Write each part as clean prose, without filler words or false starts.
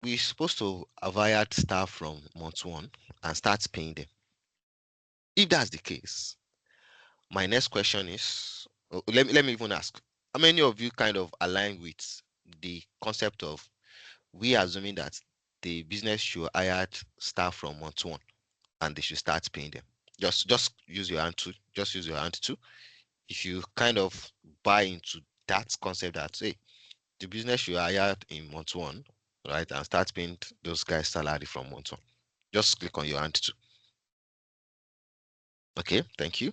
we're supposed to have hired staff from month 1 and start paying them. If that's the case, my next question is, let me even ask, how many of you kind of align with the concept of we assuming that the business should hire staff from month 1 and they should start paying them? Just use your hand to just use your hand to. If you kind of buy into that concept that, hey, the business should hire in month 1, right, and start paying those guys salary from month 1, just click on your hand to. Okay, thank you.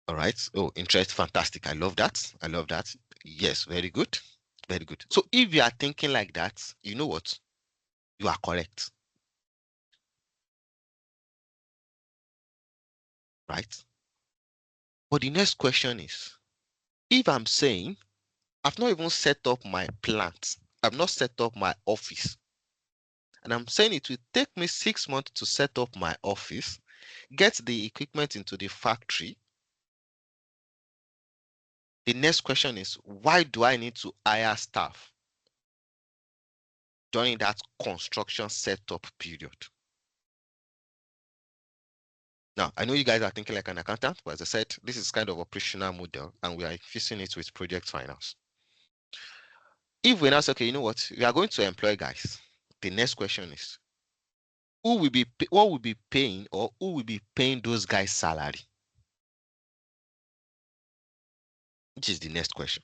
All right. Oh, interest, fantastic. I love that. I love that. Yes, very good. Very good. So if you are thinking like that, you know what? You are correct. Right? But the next question is, if I'm saying I've not even set up my plant, I've not set up my office, and I'm saying it will take me 6 months to set up my office, get the equipment into the factory. The next question is, why do I need to hire staff during that construction setup period? Now, I know you guys are thinking like an accountant, but as I said, this is kind of operational model, and we are fixing it with project finance. If we now say, okay, you know what, we are going to employ guys, the next question is, what will be paying, or who will be paying those guys' salary? Which is the next question.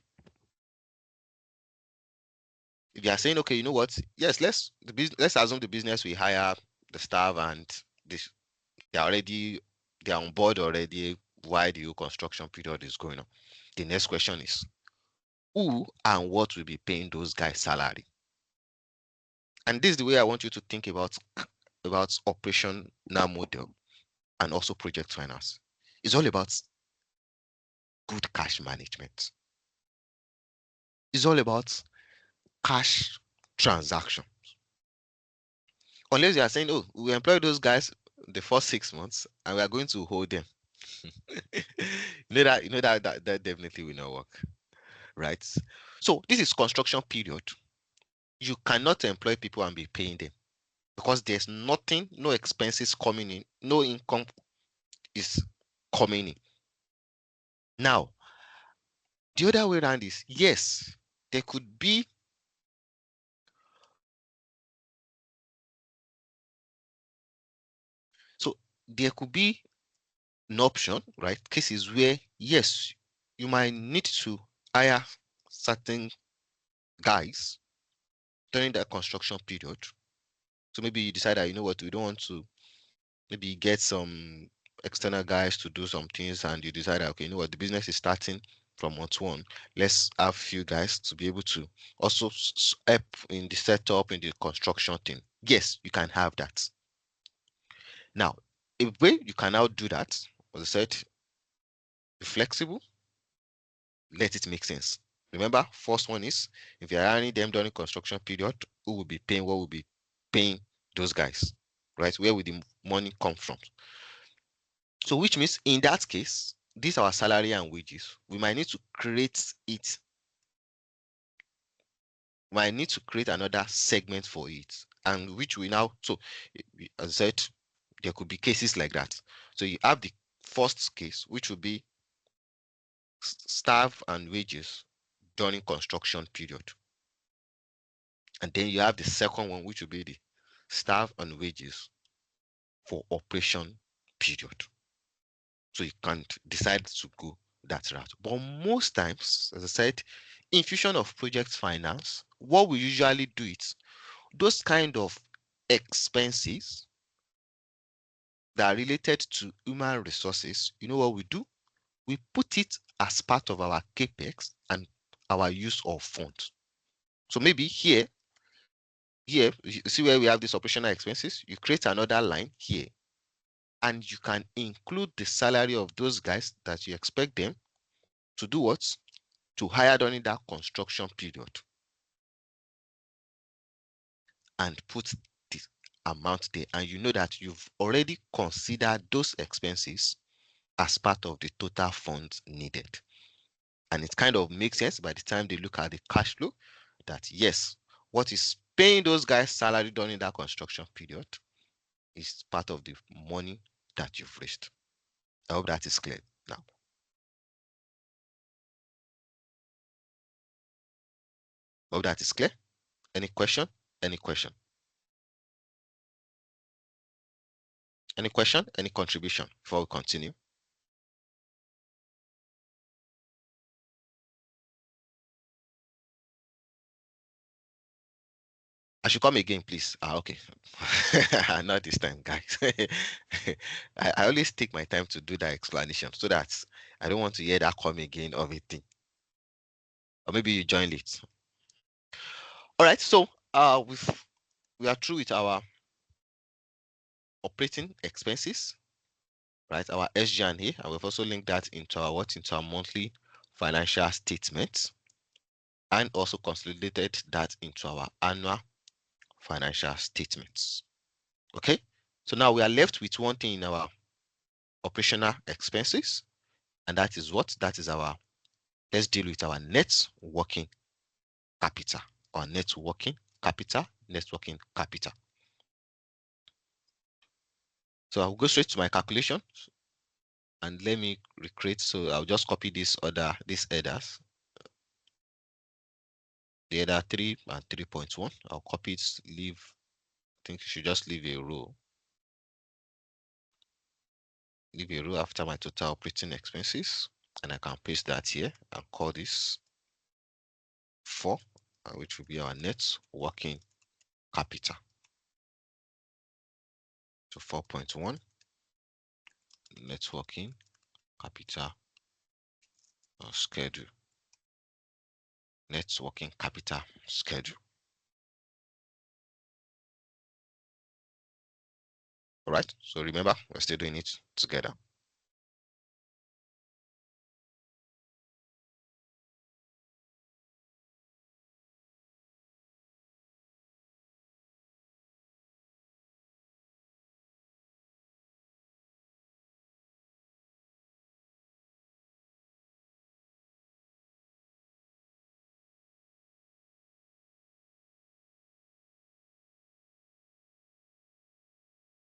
If you are saying, okay, you know what, yes, let's assume the business we hire the staff and this they are on board already while the whole construction period is going on. The next question is, who and what will be paying those guys' salary? And this is the way I want you to think about operational model and also project finance. It's all about good cash management. It's all about cash transaction. Unless you are saying, oh, we employ those guys the first 6 months and we are going to hold them. that definitely will not work, right? So this is construction period. You cannot employ people and be paying them because there's nothing, no expenses coming in, no income is coming in. Now, the other way around is, yes, there could be an option, right? Cases where, yes, you might need to hire certain guys during the construction period. So maybe you decide that, you know what, we don't want to maybe get some external guys to do some things, and you decide that, okay, you know what, the business is starting from month 1. Let's have few guys to be able to also help in the setup, in the construction thing. Yes, you can have that. Now, a way you can now do that, as I said, be flexible, let it make sense. Remember, first one is, if you're hiring them during construction period, who will be paying, what will be paying those guys, right? Where will the money come from? So which means in that case, these are our salary and wages. We might need to create it. We might need to create another segment for it, and which we now, so as I said, there could be cases like that. So you have the first case, which will be staff and wages during construction period. And then you have the second one, which will be the staff and wages for operation period. So you can decide to go that route. But most times, as I said, infusion of project finance, what we usually do is those kind of expenses that are related to human resources, you know what we do? We put it as part of our capex and our use of funds. So maybe here, you see where we have these operational expenses, you create another line here, and you can include the salary of those guys that you expect them to do what? To hire during that construction period, and put the amount there. And you know that you've already considered those expenses as part of the total funds needed. And it kind of makes sense by the time they look at the cash flow that yes, what is paying those guys salary during that construction period is part of the money that you've raised. I hope that is clear now. Hope that is clear. Any question? Any question? Any question? Any contribution before we continue? I should come again, please. Okay. Not this time, guys. I always take my time to do that explanation so that I don't want to hear that come again of a thing. Or maybe you join late. All right, so we are through with our operating expenses, right? Our SG&A, and we've also linked that into our monthly financial statements, and also consolidated that into our annual financial statements. Okay, so now we are left with one thing in our operational expenses, and that is what? That is our, let's deal with our net working capital, or net working capital, net working capital. So I'll go straight to my calculation and let me recreate. So I'll just copy these headers, the header 3 and 3.1. I'll copy it, leave, I think you should just leave a row. Leave a row after my total operating expenses, and I can paste that here and call this 4, which will be our net working capital. So 4.1 net working capital schedule. Net working capital schedule. All right, so remember, we're still doing it together.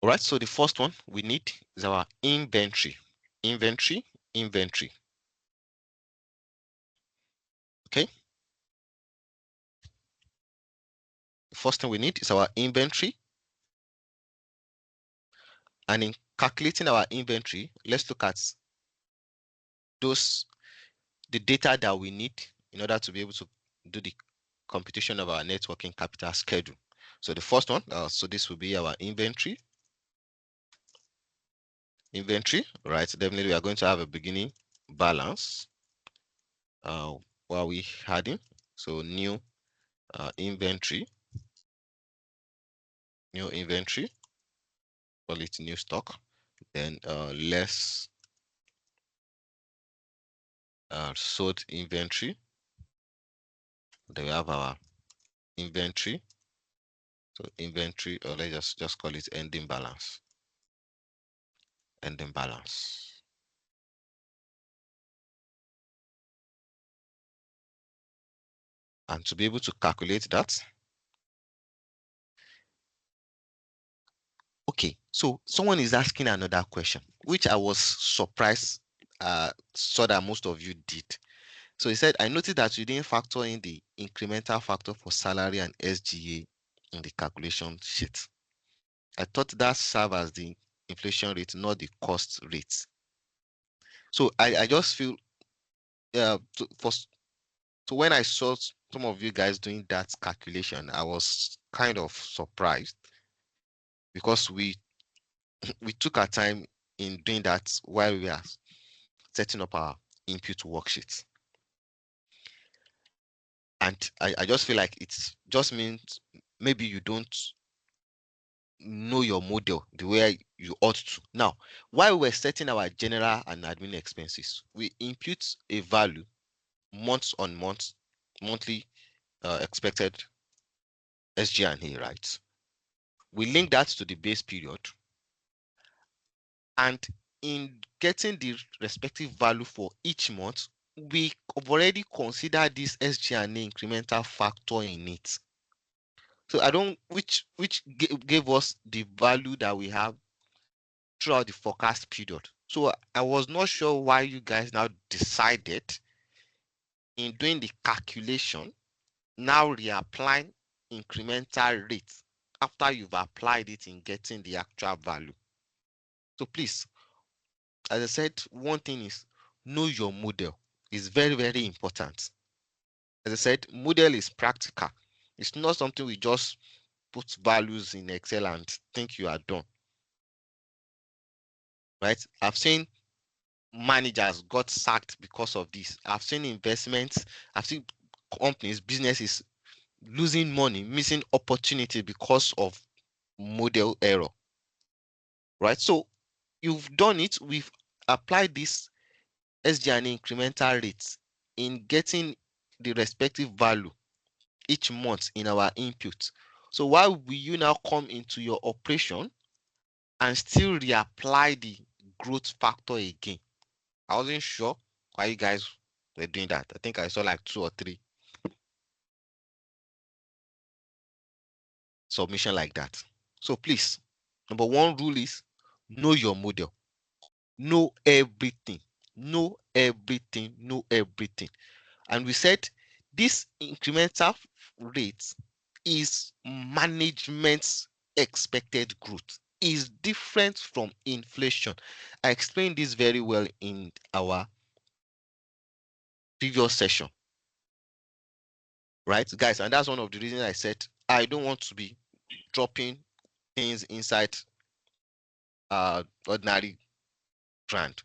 All right, so the first one we need is our inventory. Inventory. Okay. The first thing we need is our inventory. And in calculating our inventory, let's look at the data that we need in order to be able to do the computation of our net working capital schedule. So the first one, so this will be our inventory. Right? Definitely, we are going to have a beginning balance while we adding. So new inventory, call it new stock. Then less sold inventory. Then we have our inventory. So inventory, or let's just call it ending balance. Ending balance. And to be able to calculate that, okay, so someone is asking another question, which I was surprised saw that most of you did. So he said, I noticed that you didn't factor in the incremental factor for salary and SGA in the calculation sheet. I thought that served as the inflation rate, not the cost rate. So I just feel, so when I saw some of you guys doing that calculation, I was kind of surprised because we took our time in doing that while we are setting up our input worksheets. And I just feel like it's just means maybe you don't know your model the way you ought to. Now, while we're setting our general and admin expenses, we input a value months on month, monthly expected SG&A, right? We link that to the base period, and in getting the respective value for each month, we have already considered this SG&A incremental factor in it. So I don't, which gave us the value that we have throughout the forecast period. So I was not sure why you guys now decided in doing the calculation, now reapplying incremental rates after you've applied it in getting the actual value. So please, as I said, one thing is know your model. It's very, very important. As I said, model is practical. It's not something we just put values in Excel and think you are done. Right? I've seen managers got sacked because of this. I've seen investments, I've seen companies, businesses losing money, missing opportunity because of model error. Right? So you've done it, we've applied this SG&A incremental rates in getting the respective value each month in our input. So why will you now come into your operation and still reapply the growth factor again? I wasn't sure why you guys were doing that. I think I saw like 2 or 3 submission like that. So please, number one rule is know your model. Know everything. Know everything. Know everything. And we said this incremental rate is management's expected growth, is different from inflation. I explained this very well in our previous session, right, guys? And that's one of the reasons I said I don't want to be dropping things inside ordinary grant.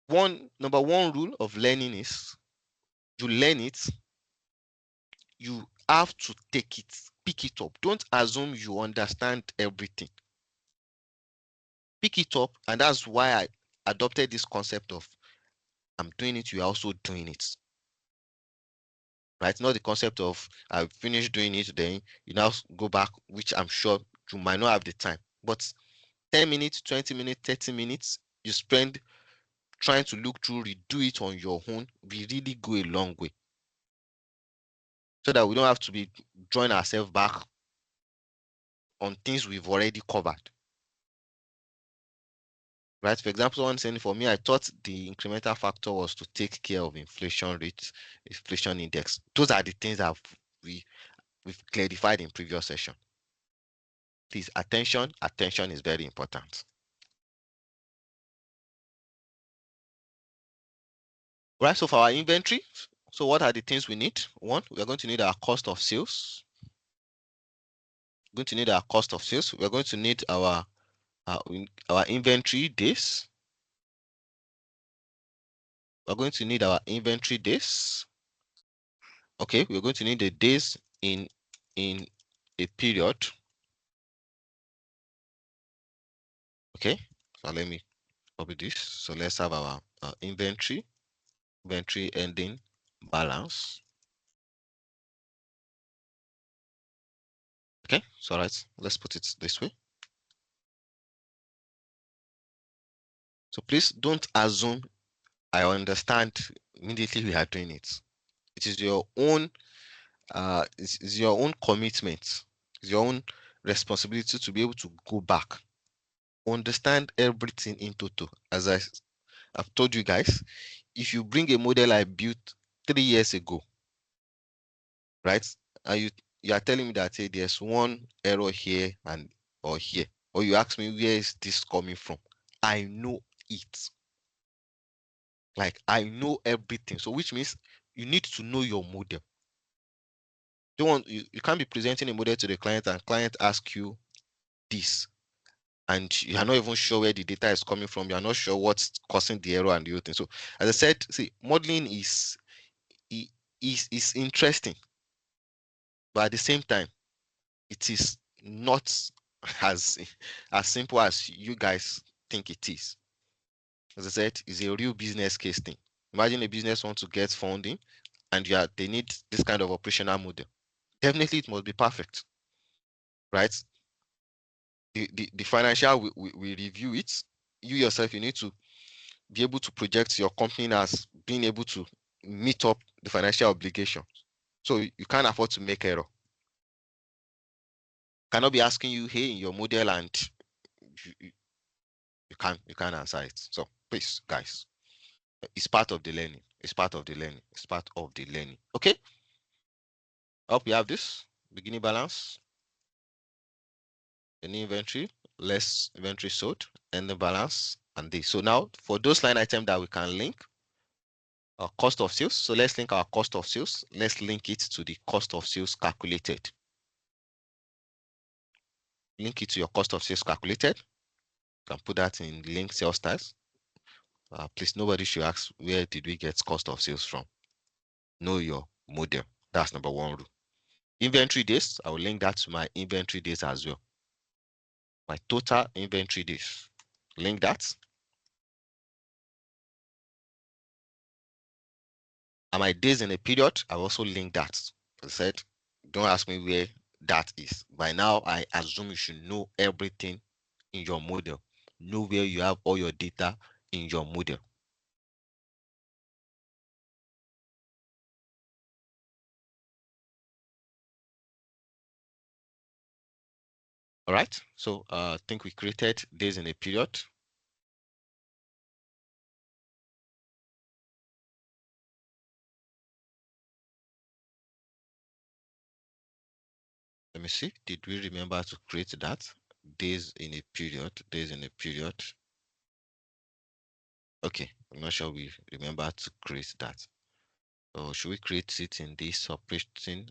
Number one rule of learning is you learn it, you have to take it, pick it up. Don't assume you understand everything. Pick it up, and that's why I adopted this concept of I'm doing it, you're also doing it. Right? Not the concept of I finished doing it, then you now go back, which I'm sure you might not have the time. But 10 minutes, 20 minutes, 30 minutes, you spend trying to look through, redo it on your own, we really go a long way. So that we don't have to be drawing ourselves back on things we've already covered. Right? For example, one saying for me, I thought the incremental factor was to take care of inflation rates, inflation index. Those are the things that we've clarified in previous session. Please, attention is very important. Right, so for our inventory, so what are the things we need? One, we're going to need our cost of sales. We're going to need our cost of sales. We're going to need our inventory days. We're going to need our inventory days. Okay, we're going to need the days in a period. Okay, so let me copy this. So let's have our inventory ending balance. Okay, so let's put it this way. So please don't assume I understand immediately we are doing it. It is your own it's your own commitment, it's your own responsibility to be able to go back, understand everything in total. As I've told you guys, if you bring a model I built 3 years ago, right, and you are telling me that, hey, there's one error here and or here, or you ask me where is this coming from, I know it. Like I know everything. So which means you need to know your model. You can't be presenting a model to the client and client ask you this, and you are not even sure where the data is coming from. You are not sure what's causing the error and the other thing. So as I said, see, modeling is interesting, but at the same time, it is not as as simple as you guys think it is. As I said, it's a real business case thing. Imagine a business wants to get funding and they need this kind of operational model. Definitely it must be perfect, right? The financial we review it. You yourself, you need to be able to project your company as being able to meet up the financial obligations. So you can't afford to make error. Cannot be asking you, hey, in your model, and you can't answer it. So please, guys, it's part of the learning. It's part of the learning. It's part of the learning. Okay. Hope you have this beginning balance, any inventory, less inventory sold, and the balance, and this. So now for those line items that we can link, our cost of sales. So let's link our cost of sales. Let's link it to the cost of sales calculated. Link it to your cost of sales calculated. You can put that in link sales styles. Please, nobody should ask where did we get cost of sales from. Know your model. That's number one rule. Inventory days, I will link that to my inventory days as well. My total inventory days. Link that. And my days in a period, I also link that. I said, don't ask me where that is. By now, I assume you should know everything in your model. Know where you have all your data in your model. All right. So I think we created days in a period. Let me see. Did we remember to create that? Days in a period. Days in a period. Okay. I'm not sure we remember to create that. So should we create it in this operating?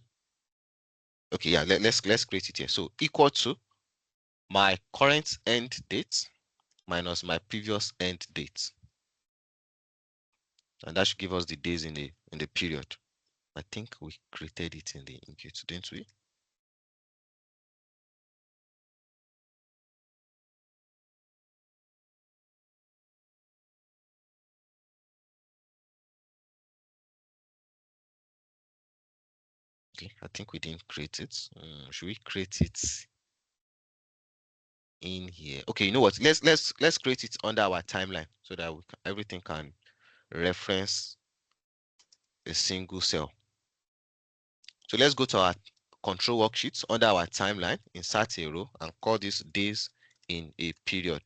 Okay, yeah, let's create it here. So equal to my current end date minus my previous end date. And that should give us the days in the period. I think we created it in the input, didn't we? Okay, I think we didn't create it. Should we create it in here? Okay, you know what? Let's create it under our timeline so that everything can reference a single cell. So let's go to our control worksheets under our timeline, insert a row, and call this days in a period.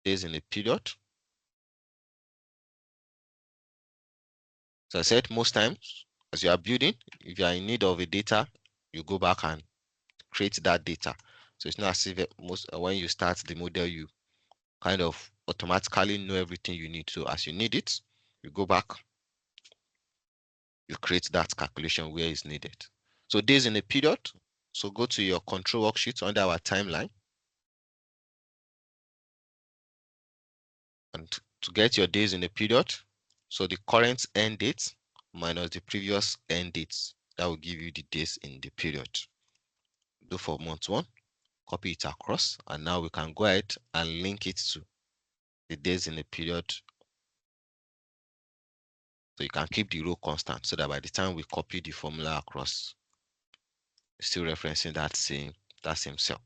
Days in a period. So I said most times, as you are building, if you are in need of a data, you go back and create that data. So it's not as if when you start the model, you kind of automatically know everything you need. So as you need it, you go back, you create that calculation where it's needed. So days in a period. So go to your control worksheet under our timeline. And to get your days in a period, so the current end date minus the previous end dates, that will give you the days in the period. Do for month one, copy it across, and now we can go ahead and link it to the days in the period. So you can keep the row constant so that by the time we copy the formula across, it's still referencing that same cell.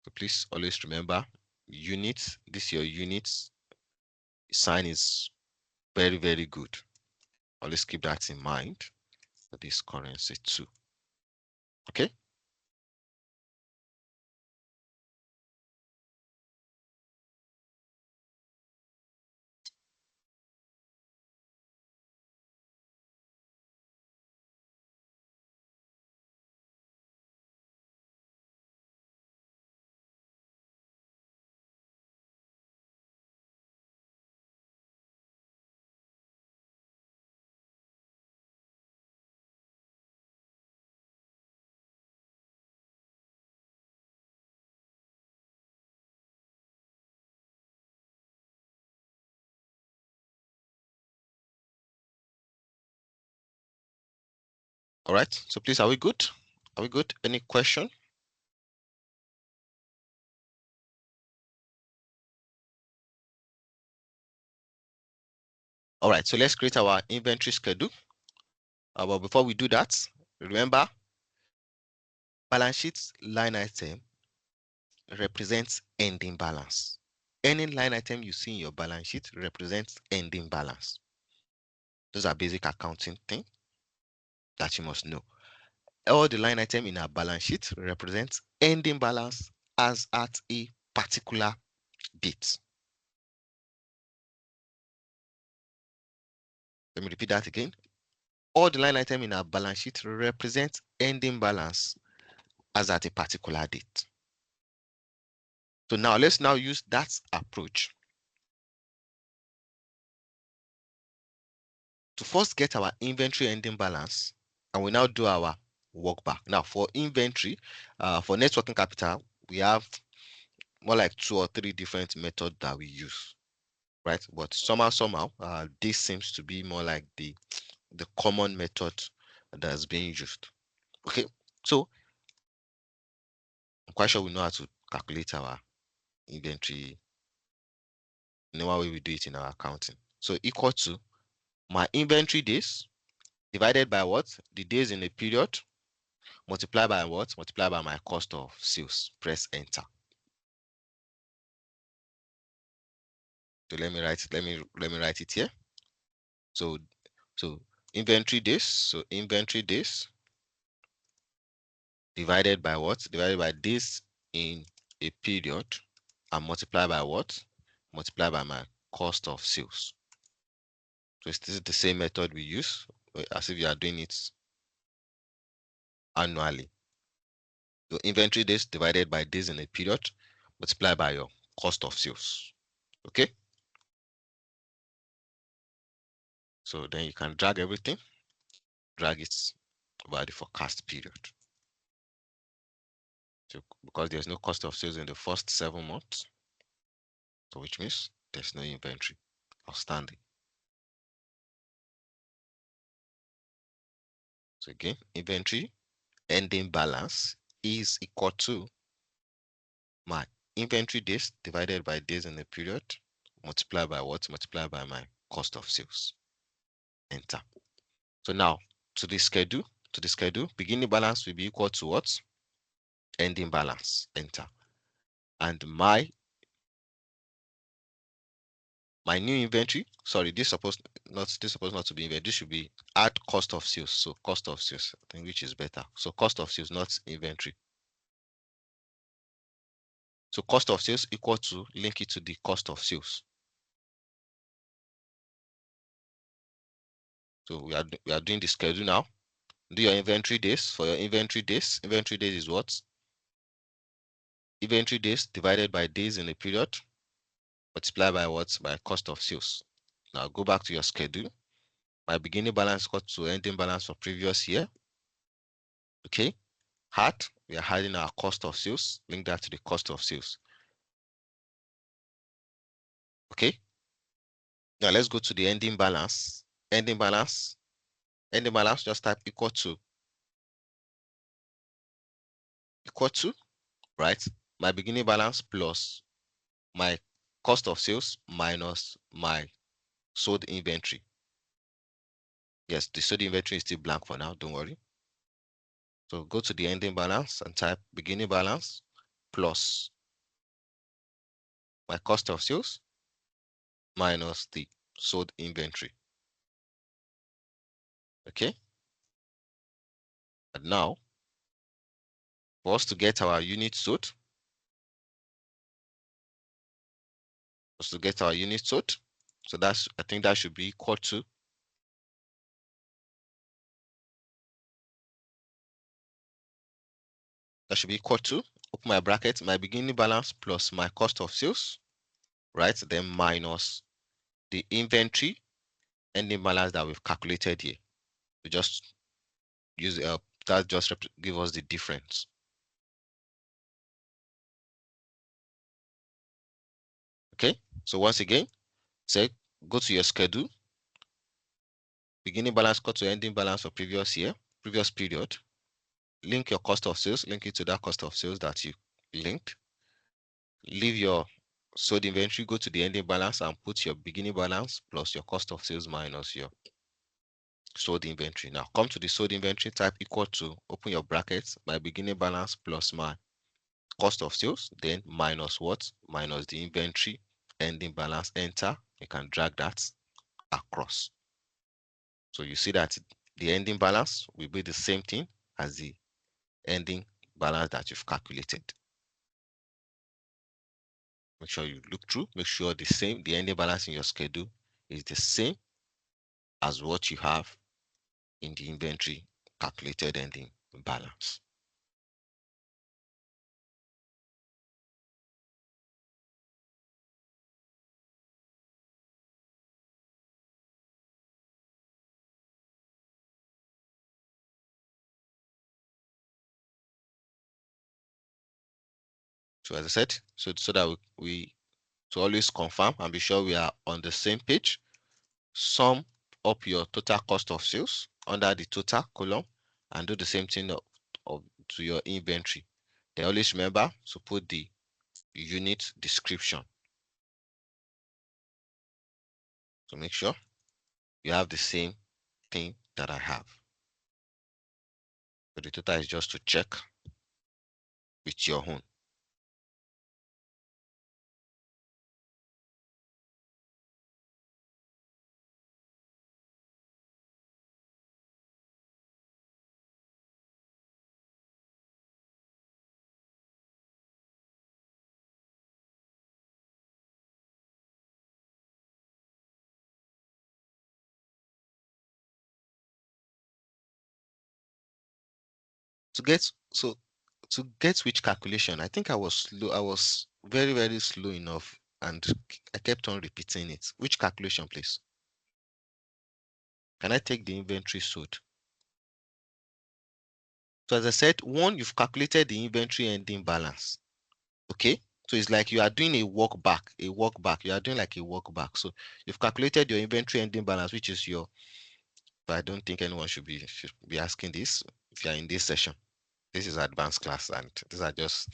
So please always remember units. This your units sign is very, very good. Always keep that in mind for this currency too. Okay. All right. So please, are we good? Are we good? Any question? All right. So let's create our inventory schedule. But before we do that, remember balance sheet line item represents ending balance. Any line item you see in your balance sheet represents ending balance. Those are basic accounting things that you must know. All the line item in our balance sheet represents ending balance as at a particular date. Let me repeat that again. All the line item in our balance sheet represents ending balance as at a particular date. So now let's now use that approach to first get our inventory ending balance, and we now do our work back. Now for inventory, for net working capital, we have more like 2 or 3 different methods that we use, right? But somehow, this seems to be more like the common method that's being used. Okay, so I'm quite sure we know how to calculate our inventory in the way we do it in our accounting. So equal to my inventory days divided by what? The days in a period, multiply by what? Multiply by my cost of sales. Press enter. So let me write it here. So inventory days. So inventory days divided by what? Divided by days in a period and multiply by what? Multiply by my cost of sales. So this is the same method we use as if you are doing it annually. So inventory days divided by days in a period, multiply by your cost of sales. Okay. So then you can drag everything, drag it over the forecast period. So because there's no cost of sales in the first 7 months, so which means there's no inventory outstanding. So again, inventory ending balance is equal to my inventory days divided by days in the period, multiply by what? Multiply by my cost of sales. Enter. So now to the schedule, beginning balance will be equal to what? Ending balance. Enter. And my new inventory, sorry, this supposed not to be inventory. This should be add cost of sales. So cost of sales, I think, which is better. So cost of sales, not inventory. So cost of sales equal to, link it to the cost of sales. So we are doing the schedule now. Do your inventory days. For your inventory days is what? Inventory days divided by days in a period, multiply by what? By cost of sales. Now go back to your schedule. My beginning balance equal to ending balance for previous year. Okay. Add, we are adding our cost of sales. Link that to the cost of sales. Okay. Now let's go to the ending balance. Ending balance, just type equal to, right? My beginning balance plus my cost of sales minus my sold inventory. Yes, the sold inventory is still blank for now, don't worry. So go to the ending balance and type beginning balance plus my cost of sales minus the sold inventory. Okay. And now, for us to get our unit sold, so that's, I think that should be equal to, open my bracket, my beginning balance plus my cost of sales, right? Then minus the inventory ending balance that we've calculated here. We just use that just give us the difference. Okay, so once again, say go to your schedule, beginning balance equal to ending balance for previous period, link your cost of sales, link it to that cost of sales that you linked, leave your sold inventory, go to the ending balance and put your beginning balance plus your cost of sales minus your sold inventory. Now come to the sold inventory, type equal to, open your brackets, my beginning balance plus my cost of sales, then minus what? Minus the inventory ending balance, enter. You can drag that across. So you see that the ending balance will be the same thing as the ending balance that you've calculated. Make sure you look through, make sure the ending balance in your schedule is the same as what you have in the inventory calculated ending balance. So as I said, so that we to always confirm and be sure we are on the same page, sum up your total cost of sales under the total column and do the same thing to your inventory. Then always remember to put the unit description. So make sure you have the same thing that I have. So the total is just to check with your own. To get so to get which calculation, I think I was slow. I was very, very slow enough and I kept on repeating it. Which calculation, please? Can I take the inventory sold? So as I said, one, you've calculated the inventory ending balance. Okay. So it's like you are doing a walk back, a walk back. You are doing like a walk back. So you've calculated your inventory ending balance, which is your, but I don't think anyone should be asking this if you are in this session. This is advanced class and these are just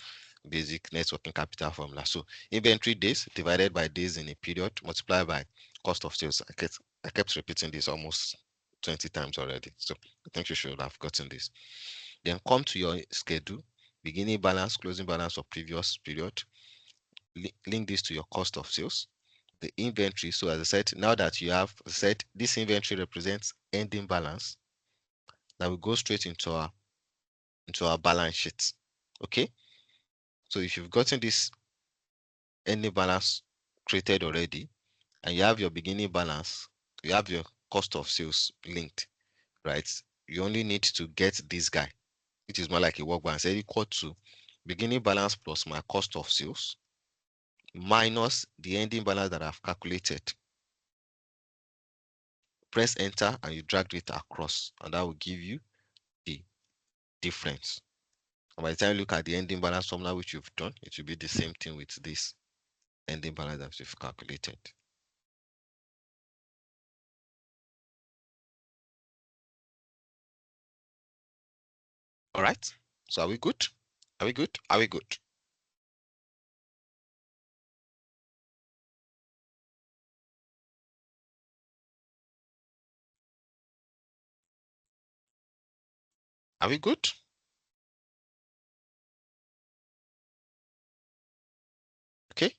basic networking capital formula. So inventory days divided by days in a period multiplied by cost of sales. I kept repeating this almost 20 times already. So I think you should have gotten this. Then come to your schedule, beginning balance, closing balance of previous period. Link this to your cost of sales. The inventory. So as I said, now that you have said this inventory represents ending balance, now we go straight into our balance sheet. Okay. So if you've gotten this ending balance created already, and you have your beginning balance, you have your cost of sales linked, right? You only need to get this guy, which is more like a work balance, equal to beginning balance plus my cost of sales minus the ending balance that I've calculated. Press enter and you drag it across, and that will give you the difference. And by the time you look at the ending balance formula which you've done, it will be the same thing with this ending balance that you've calculated. All right. So are we good? Are we good? Are we good? Are we good? Okay.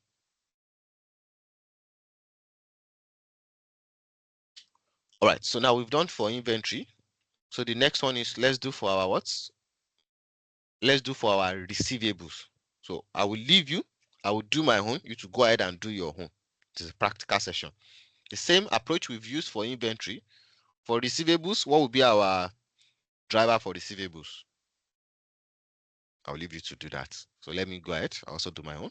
All right. So now we've done for inventory. So the next one is let's do for our what? Let's do for our receivables. So I will leave you. I will do my own. You to go ahead and do your own. It is a practical session. The same approach we've used for inventory. For receivables, what will be our driver for receivables? I'll leave you to do that. So let me go ahead. I also do my own.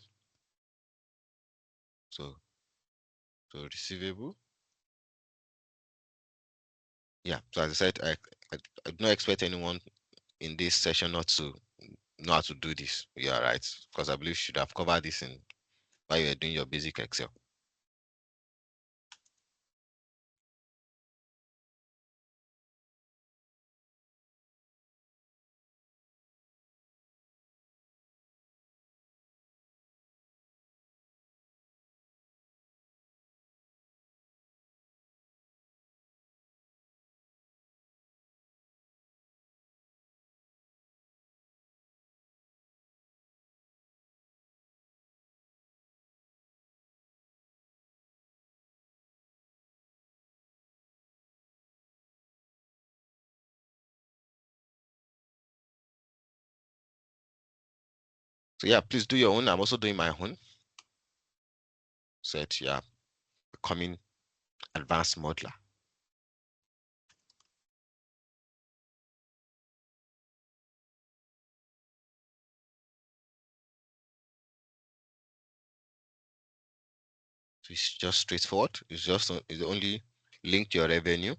So receivable. Yeah. So as I said, I do not expect anyone in this session not to know how to do this. Yeah, right. Because I believe you should have covered this in while you are doing your basic Excel. So yeah, please do your own. I'm also doing my own. Set, yeah, becoming advanced modeler. So it's just straightforward. It's only linked to your revenue.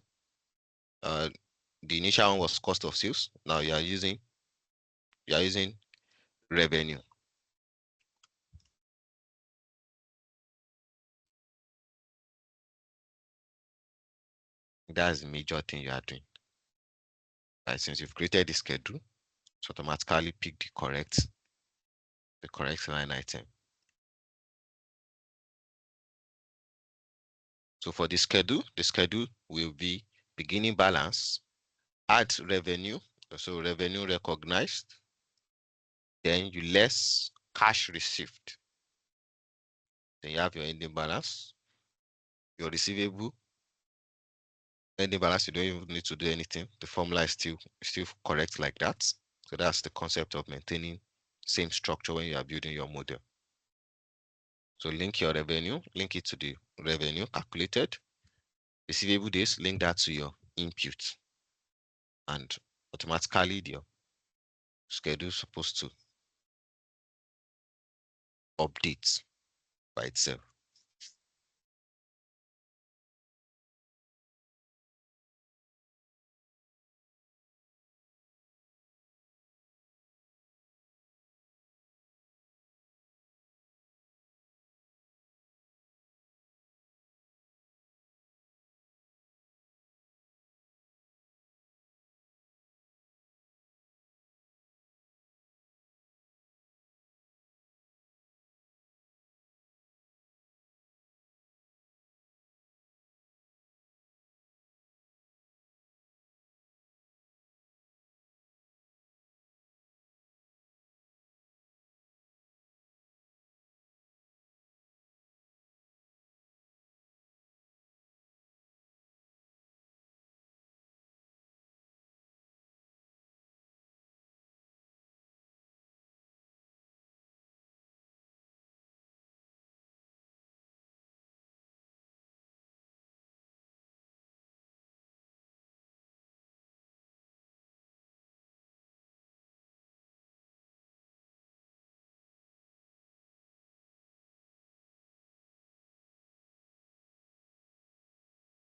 Uh, the initial one was cost of sales. Now you are using revenue. That's the major thing you are doing. Right? Since you've created the schedule, so automatically pick the correct line item. So for the schedule will be beginning balance, add revenue, so revenue recognized, then you less cash received. Then you have your ending balance, your receivable, ending balance, you don't even need to do anything. The formula is still correct like that. So that's the concept of maintaining same structure when you are building your model. So link your revenue, link it to the revenue calculated. Receivable days, link that to your input. And automatically your schedule is supposed to update by itself.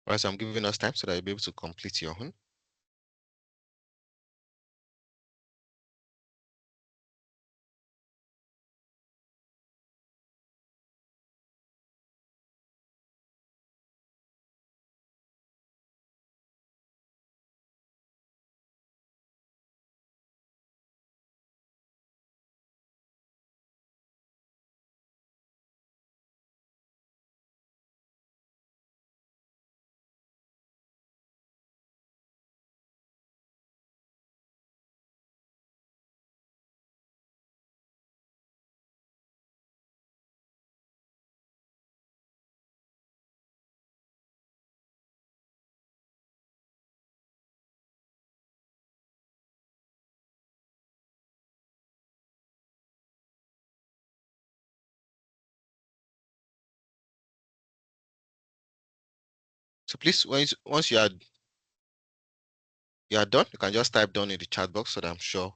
Right, so I'm giving us time so that you'll be able to complete your own. So please, once you are done, you can just type down in the chat box so that I'm sure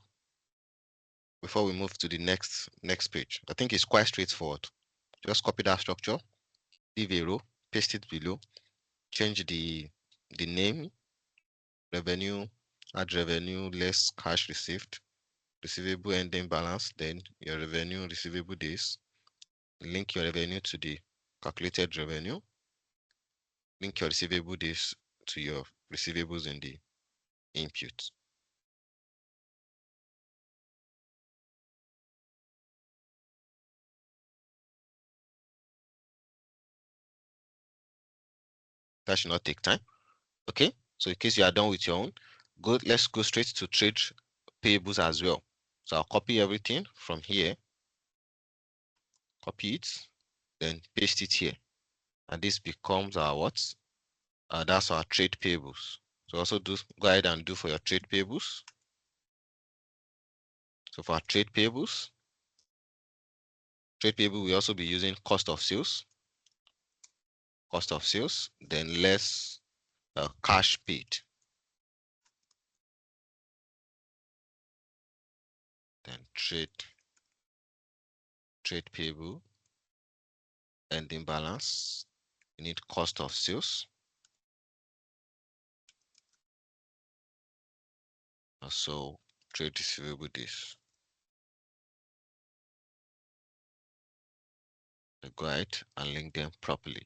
before we move to the next page. I think it's quite straightforward. Just copy that structure, leave a row, paste it below, change the name, revenue, add revenue, less cash received, receivable ending balance, then your revenue, receivable days, link your revenue to the calculated revenue, link your receivable days to your receivables in the input. That should not take time. Okay, so in case you are done with your own, let's go straight to trade payables as well. So I'll copy everything from here, copy it, then paste it here. And this becomes our what? That's our trade payables. So also go ahead and do for your trade payables. So for our trade payables, trade payable will also be using cost of sales, then less cash paid, then trade payable ending balance. You need cost of sales, also trade receivable days. Go ahead and link them properly.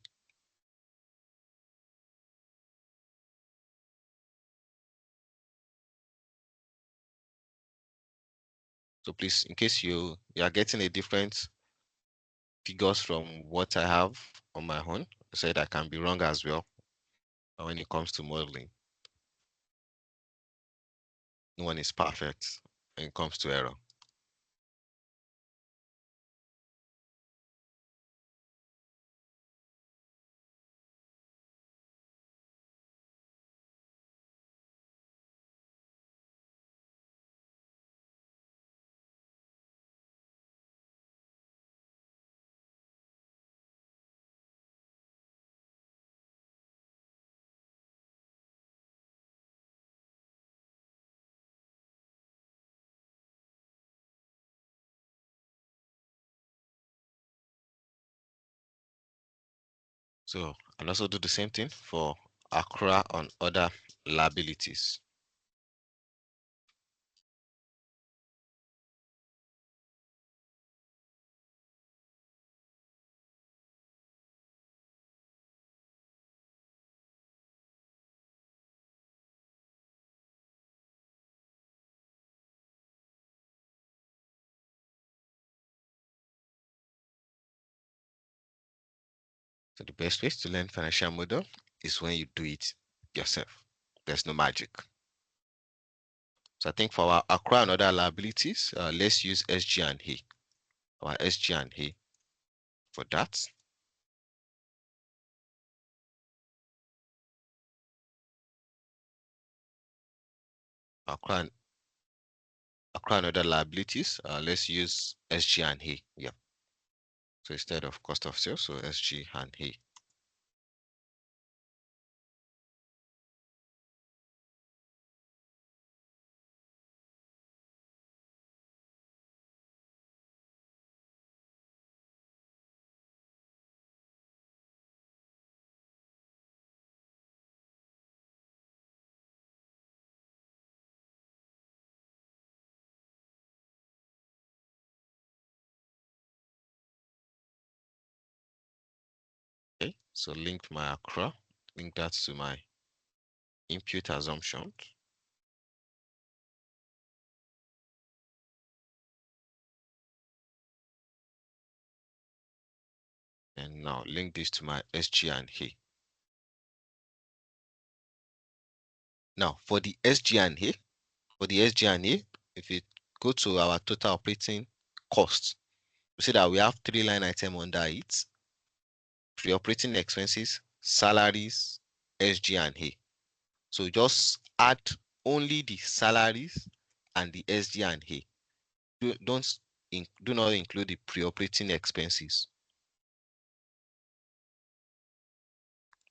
So please, in case you are getting a different figures from what I have on my own, I said I can be wrong as well when it comes to modeling. No one is perfect when it comes to error. So, and also do the same thing for accrue on other liabilities. So the best way to learn financial model is when you do it yourself. There's no magic. So I think for our accrue and other liabilities, let's use SG and A. Our SG and A for that. Accrue and other liabilities, let's use SG and A. Yeah. So instead of cost of sales, so SG and A. Okay, so link my accrue, link that to my input assumption. And now link this to my SG and A. Now for the SG and A, if you go to our total operating costs, we see that we have 3 line items under it: pre-operating expenses, salaries, SG and A. So just add only the salaries and the SG and A. Do not include the pre-operating expenses.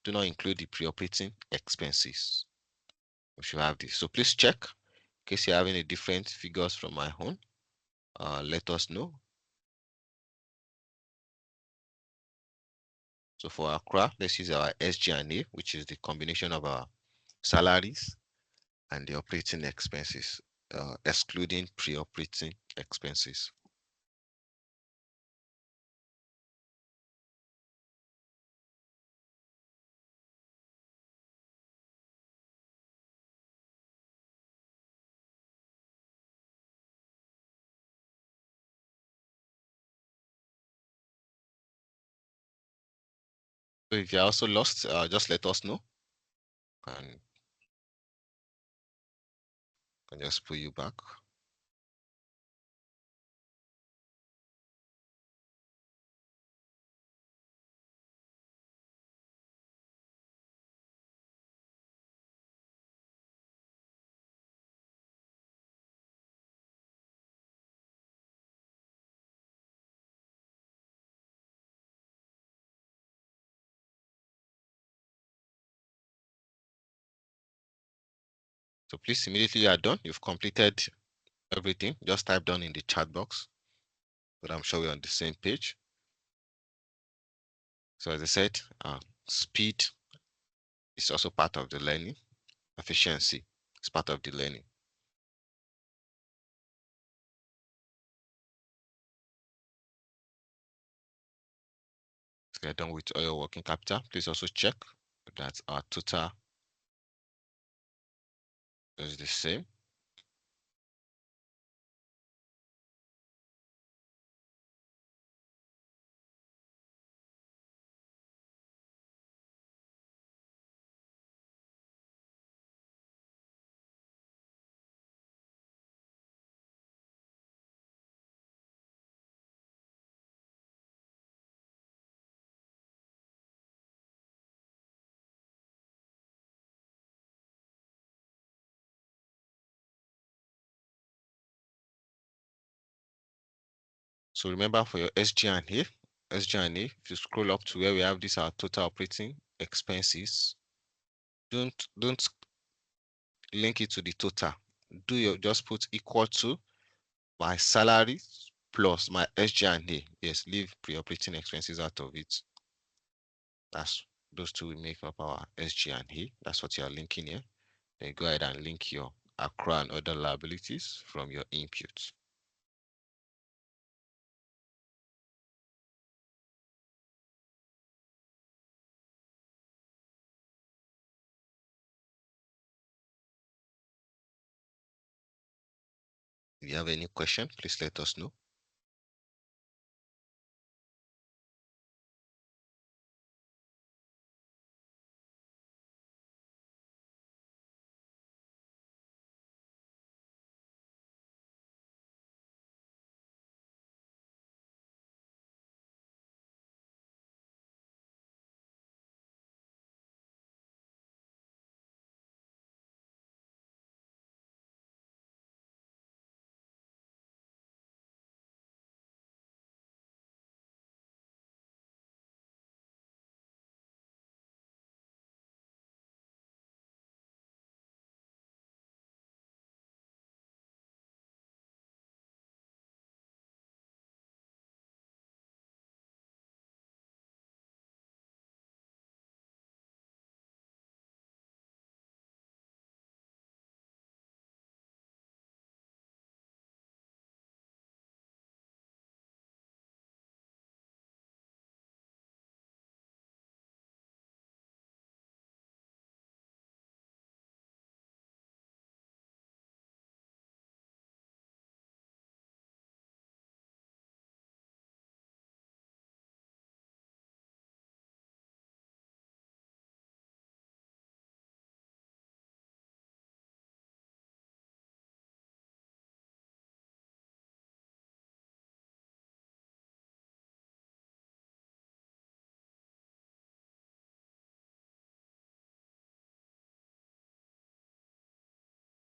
Do not include the pre-operating expenses. We should have this. So please check in case you're having a different figures from my own. Let us know. So for Accra, let's use our SG and A, which is the combination of our salaries and the operating expenses, excluding pre-operating expenses. So if you're also lost, just let us know, and can just pull you back. So please, immediately you are done, you've completed everything, just type down in the chat box, but I'm sure we're on the same page. So as I said, speed is also part of the learning. Efficiency is part of the learning. Let's get done with all your working capital. Please also check that our total is the same. So remember for your SG&A, if you scroll up to where we have this our total operating expenses, don't link it to the total. Just put equal to my salary plus my SG&A. Yes, leave pre-operating expenses out of it. That's those two will make up our SG&A. That's what you're linking here. Then go ahead and link your accrual and other liabilities from your inputs. If you have any question, please let us know.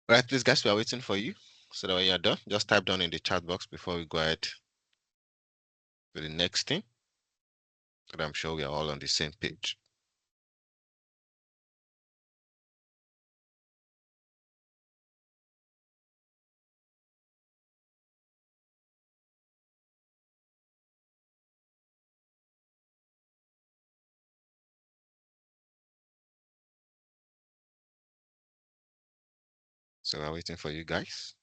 Right, please, guys, we are waiting for you. So that when you're done, just type down in the chat box before we go ahead to the next thing. But I'm sure we are all on the same page. So we're waiting for you guys.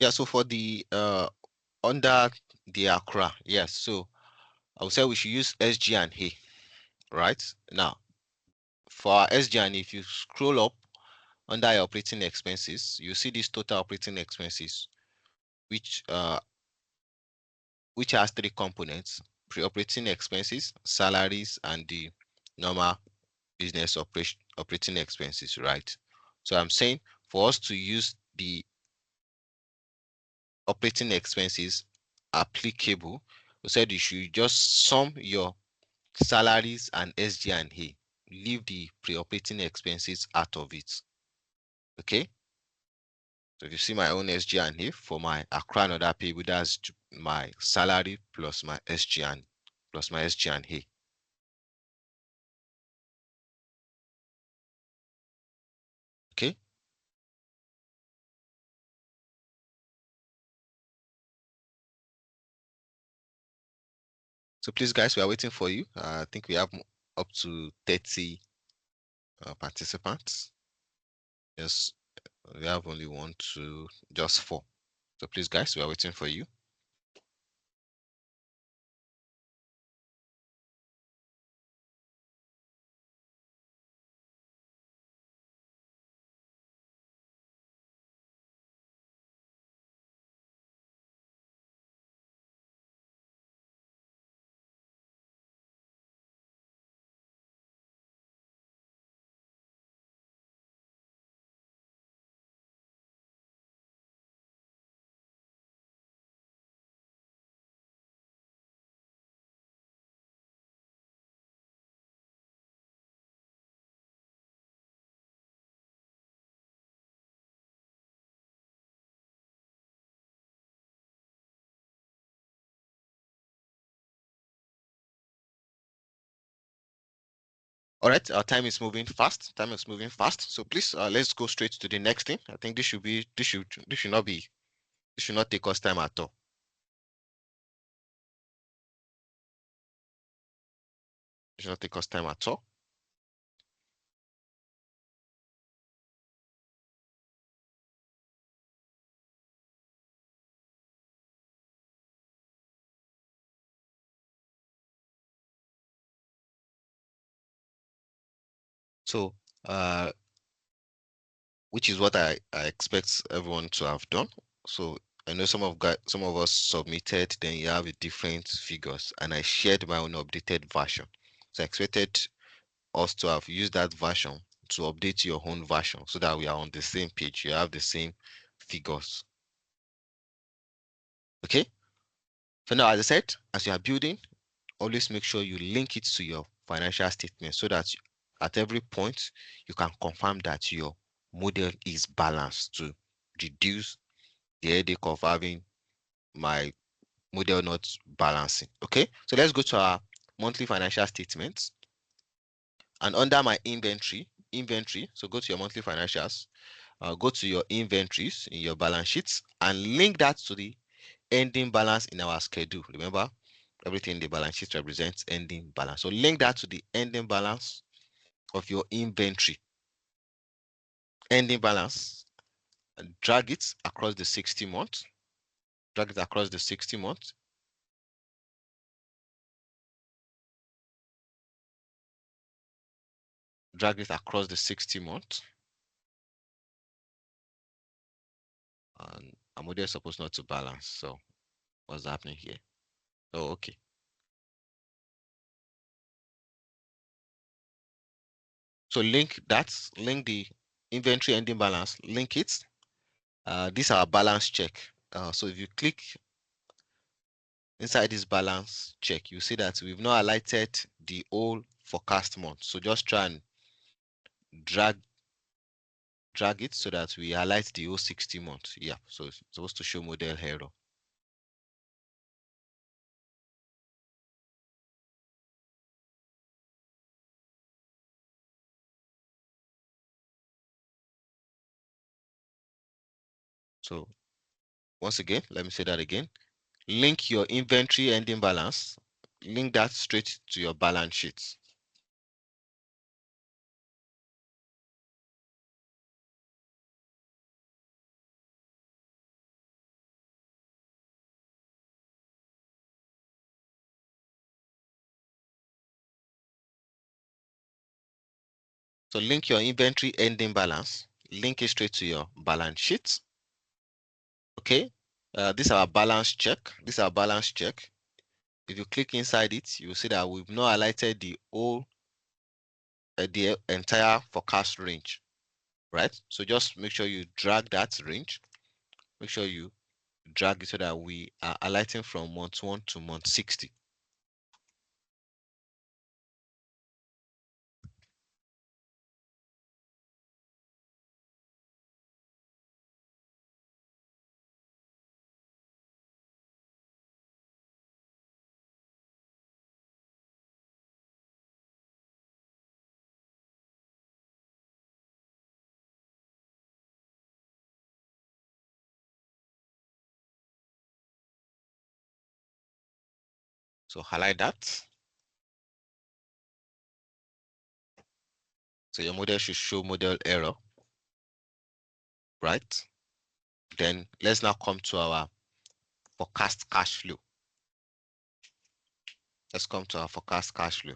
Yeah, so for the under the Accra, yes. So I would say we should use SG and Hay, right? Now, for our SG and if you scroll up under your operating expenses, you see this total operating expenses, which uh which has three components: pre-operating expenses, salaries, and the normal business operating expenses, right? So I'm saying for us to use the operating expenses applicable, we said you should just sum your salaries and SG and A. Leave the pre-operating expenses out of it. Okay. So if you see my own SG and A for my Accra and other payable, that's my salary plus my SG and A. Okay. So please, guys, we are waiting for you. I think we have up to 30 participants. Yes, we have only one, two, just four. So please, guys, we are waiting for you. All right, our time is moving fast. Time is moving fast. So please, let's go straight to the next thing. I think this should not be, this should not take us time at all. It should not take us time at all. So, which is what I expect everyone to have done. So I know some of us submitted, then you have the different figures, and I shared my own updated version. So I expected us to have used that version to update your own version so that we are on the same page. You have the same figures. Okay. So now, as I said, as you are building, always make sure you link it to your financial statement so that at every point you can confirm that your model is balanced to reduce the headache of having my model not balancing. Okay, so let's go to our monthly financial statements, and under my inventory, so go to your monthly financials, go to your inventories in your balance sheets and link that to the ending balance in our schedule. Remember, everything in the balance sheet represents ending balance. So link that to the ending balance of your inventory. Ending balance, and drag it across the 60 months. Drag it across the 60 months. Drag it across the 60 months. And our model is supposed not to balance. So what's happening here? Oh, okay. So link the inventory ending balance, link it. This is our balance check. So if you click inside this balance check, you see that we've not highlighted the whole forecast month. So just try and drag it so that we highlight the whole 60 months. Yeah, so it's supposed to show model error. So once again, let me say that again. Link your inventory ending balance, link that straight to your balance sheet. So link your inventory ending balance, link it straight to your balance sheet. Okay, this is our balance check. This is our balance check. If you click inside it, you will see that we've not highlighted the entire forecast range, right? So just make sure you drag that range. Make sure you drag it so that we are highlighting from month 1 to month 60. So highlight that. So your model should show model error, right? Then let's now come to our forecast cash flow. Let's come to our forecast cash flow.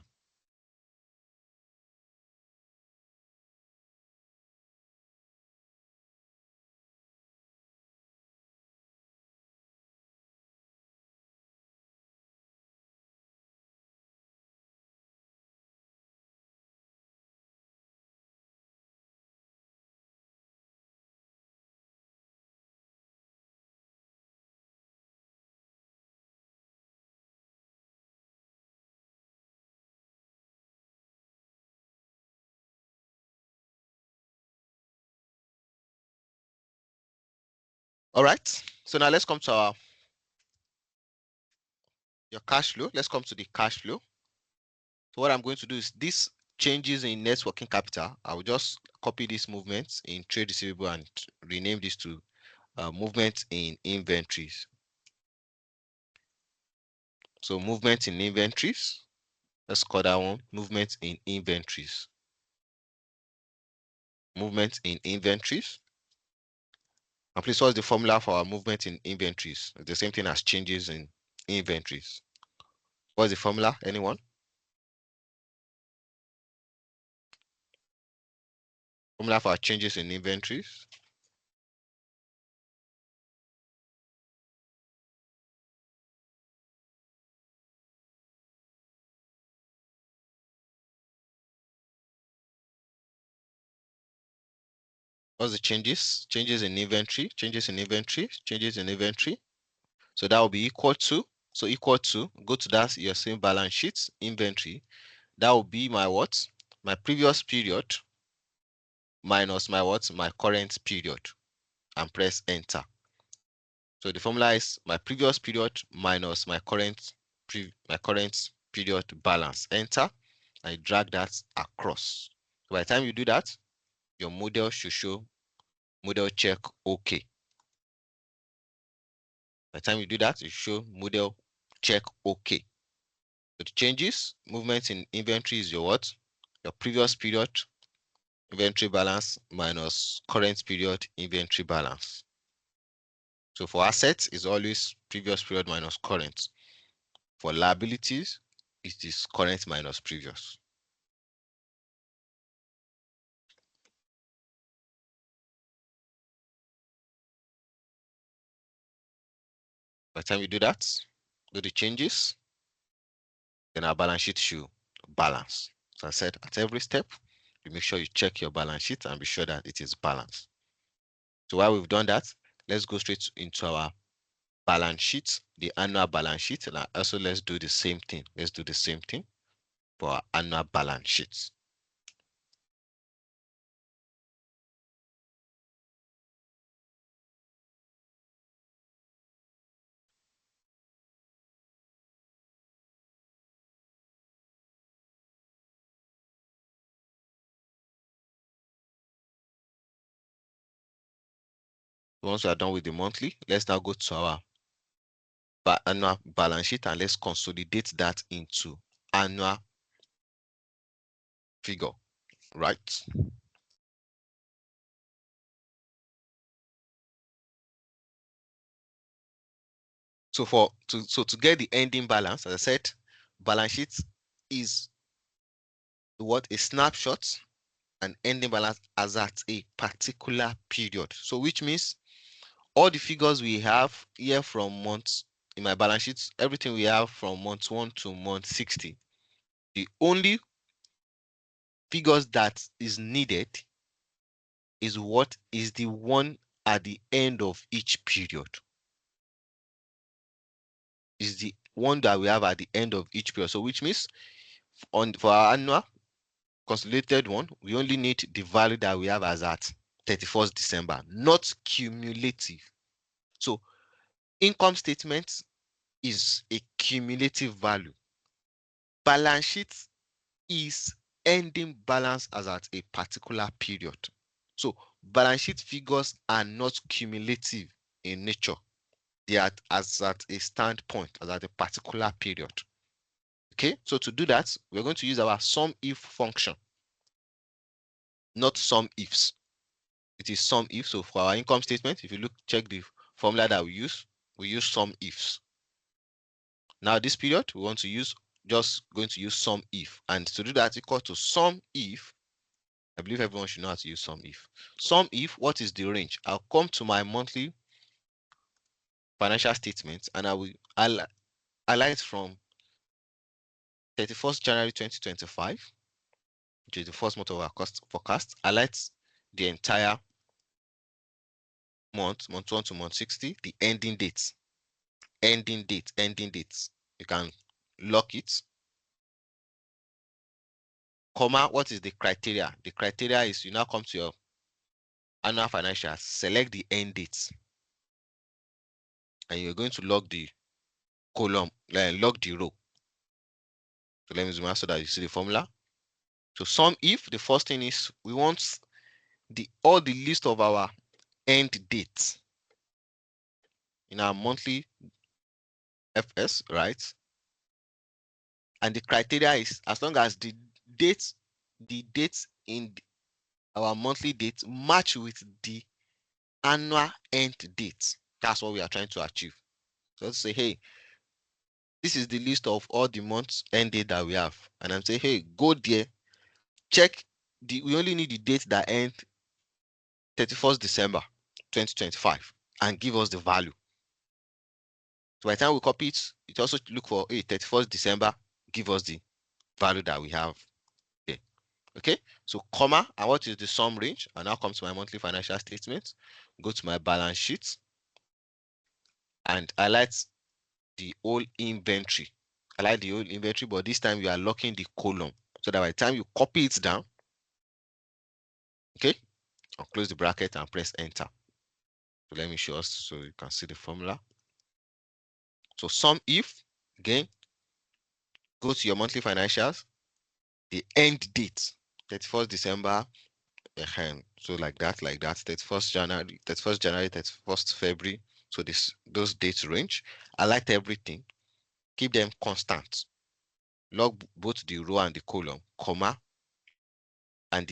All right. So now let's come to your cash flow. Let's come to the cash flow. So what I'm going to do is this changes in net working capital. I will just copy these movements in trade receivable and rename this to movement in inventories. So movement in inventories. Let's call that one movement in inventories. Movement in inventories. And please, what's the formula for our movement in inventories? It's the same thing as changes in inventories. What's the formula? Anyone? Formula for our changes in inventories. What's the changes? Changes in inventory, changes in inventory, changes in inventory. So that will be equal to, go to that, your same balance sheet, inventory. That will be my what? My previous period minus my what? My current period, and press enter. So the formula is my previous period minus my current period balance. Enter. I drag that across. So by the time you do that, your model should show model check OK. By the time you do that, you show model check OK. So the changes, movement in inventory is your what? Your previous period inventory balance minus current period inventory balance. So for assets, it's always previous period minus current. For liabilities, it is current minus previous. By the time you do that, do the changes, then our balance sheet should balance. So I said at every step, you make sure you check your balance sheet and be sure that it is balanced. So while we've done that, let's go straight into our balance sheet, the annual balance sheet. And also let's do the same thing. Let's do the same thing for our annual balance sheets. Once we are done with the monthly, let's now go to our annual balance sheet and let's consolidate that into annual figure, right? So to get the ending balance, as I said, balance sheet is what? A snapshot an ending balance as at a particular period. So which means all the figures we have here from months in my balance sheet, everything we have from month 1 to month 60, the only figures that is needed is what is the one at the end of each period. Is the one that we have at the end of each period. So which means for our annual consolidated one, we only need the value that we have as at 31st December, not cumulative. So income statement is a cumulative value. Balance sheet is ending balance as at a particular period. So balance sheet figures are not cumulative in nature. They are as at a standpoint, as at a particular period. Okay, so to do that, we're going to use our sum if function, not sum ifs. It is sum if. So for our income statement, if you check the formula that we use sum ifs. Now this period, we want to use going to use sum if, and to do that, equal to sum if. I believe everyone should know how to use sum if. Sum if, what is the range? I'll come to my monthly financial statement and I'll highlight from 31st January 2025, which is the first month of our cost forecast. Highlight the entire month 1 to month 60, the ending date. Ending date. You can lock it. Comma, what is the criteria? The criteria is you now come to your annual financials, select the end date, and you're going to log the column, log the row. So let me zoom out so that you see the formula. So sum if, the first thing is we want all the list of our end dates in our monthly FS, right? And the criteria is as long as the dates in our monthly date match with the annual end date. That's what we are trying to achieve. So let's say, hey, this is the list of all the months end date that we have. And I'm saying, hey, go there, check we only need the date that end 31st December 2025 and give us the value. So by the time we copy it, it also look for 31st December, give us the value that we have there. Okay, so comma, and what is the sum range? And now come to my monthly financial statement, go to my balance sheet and highlight the whole inventory. Highlight the whole inventory, but this time you are locking the column so that by the time you copy it down, okay, I'll close the bracket and press enter. So let me show us so you can see the formula. So sum if, again, go to your monthly financials, the end date, 31st December, so like that, 31st January, 31st February. So those dates range. I like everything. Keep them constant. Log both the row and the column, comma, and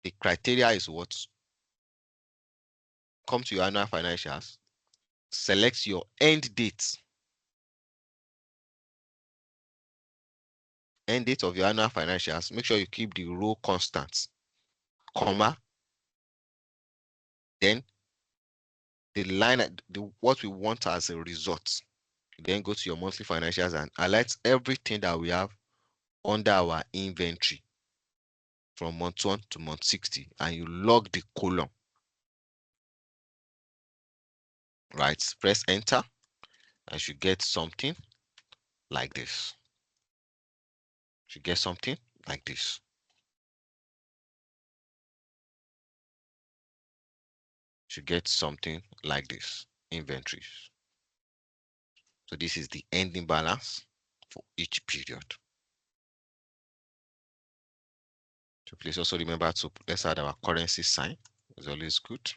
the criteria is what? Come to your annual financials, select your end date. End date of your annual financials. Make sure you keep the row constant, comma, then the line, what we want as a result. Then go to your monthly financials and highlight everything that we have under our inventory from month 1 to month 60, and you log the column. Right, press enter and you get something like this. You get something like this. You get something like this. Inventories. So this is the ending balance for each period. So please also remember to let's add our currency sign. It's always good.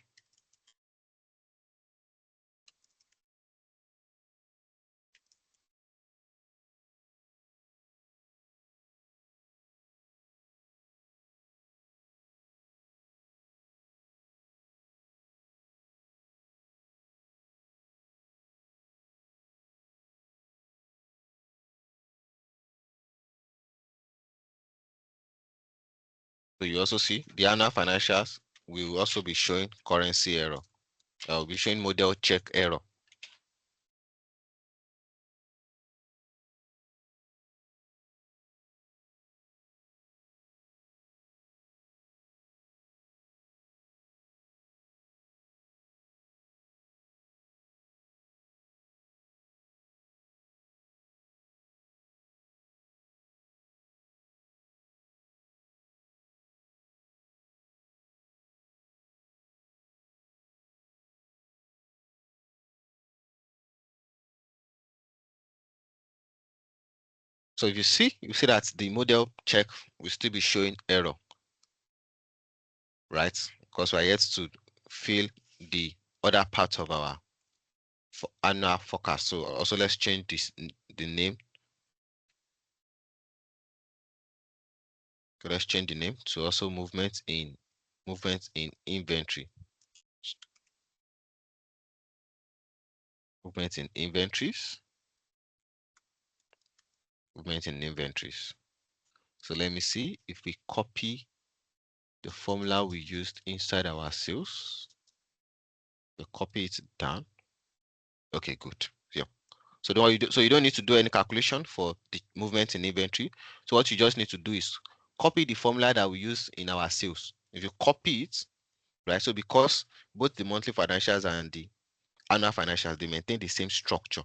So you also see the annual financials will also be showing currency error. Will be showing model check error. So if you see that the model check will still be showing error, right? Because we're yet to fill the other part of our annual forecast. So also let's change the name. Okay, let's change the name to also movement in inventory. Movement in inventories. Movement in inventories. So let me see if we copy the formula we used inside our sales. We copy it down. Okay, good. Yeah. So you don't need to do any calculation for the movement in inventory. So what you just need to do is copy the formula that we use in our sales. If you copy it, right? So because both the monthly financials and the annual financials, they maintain the same structure.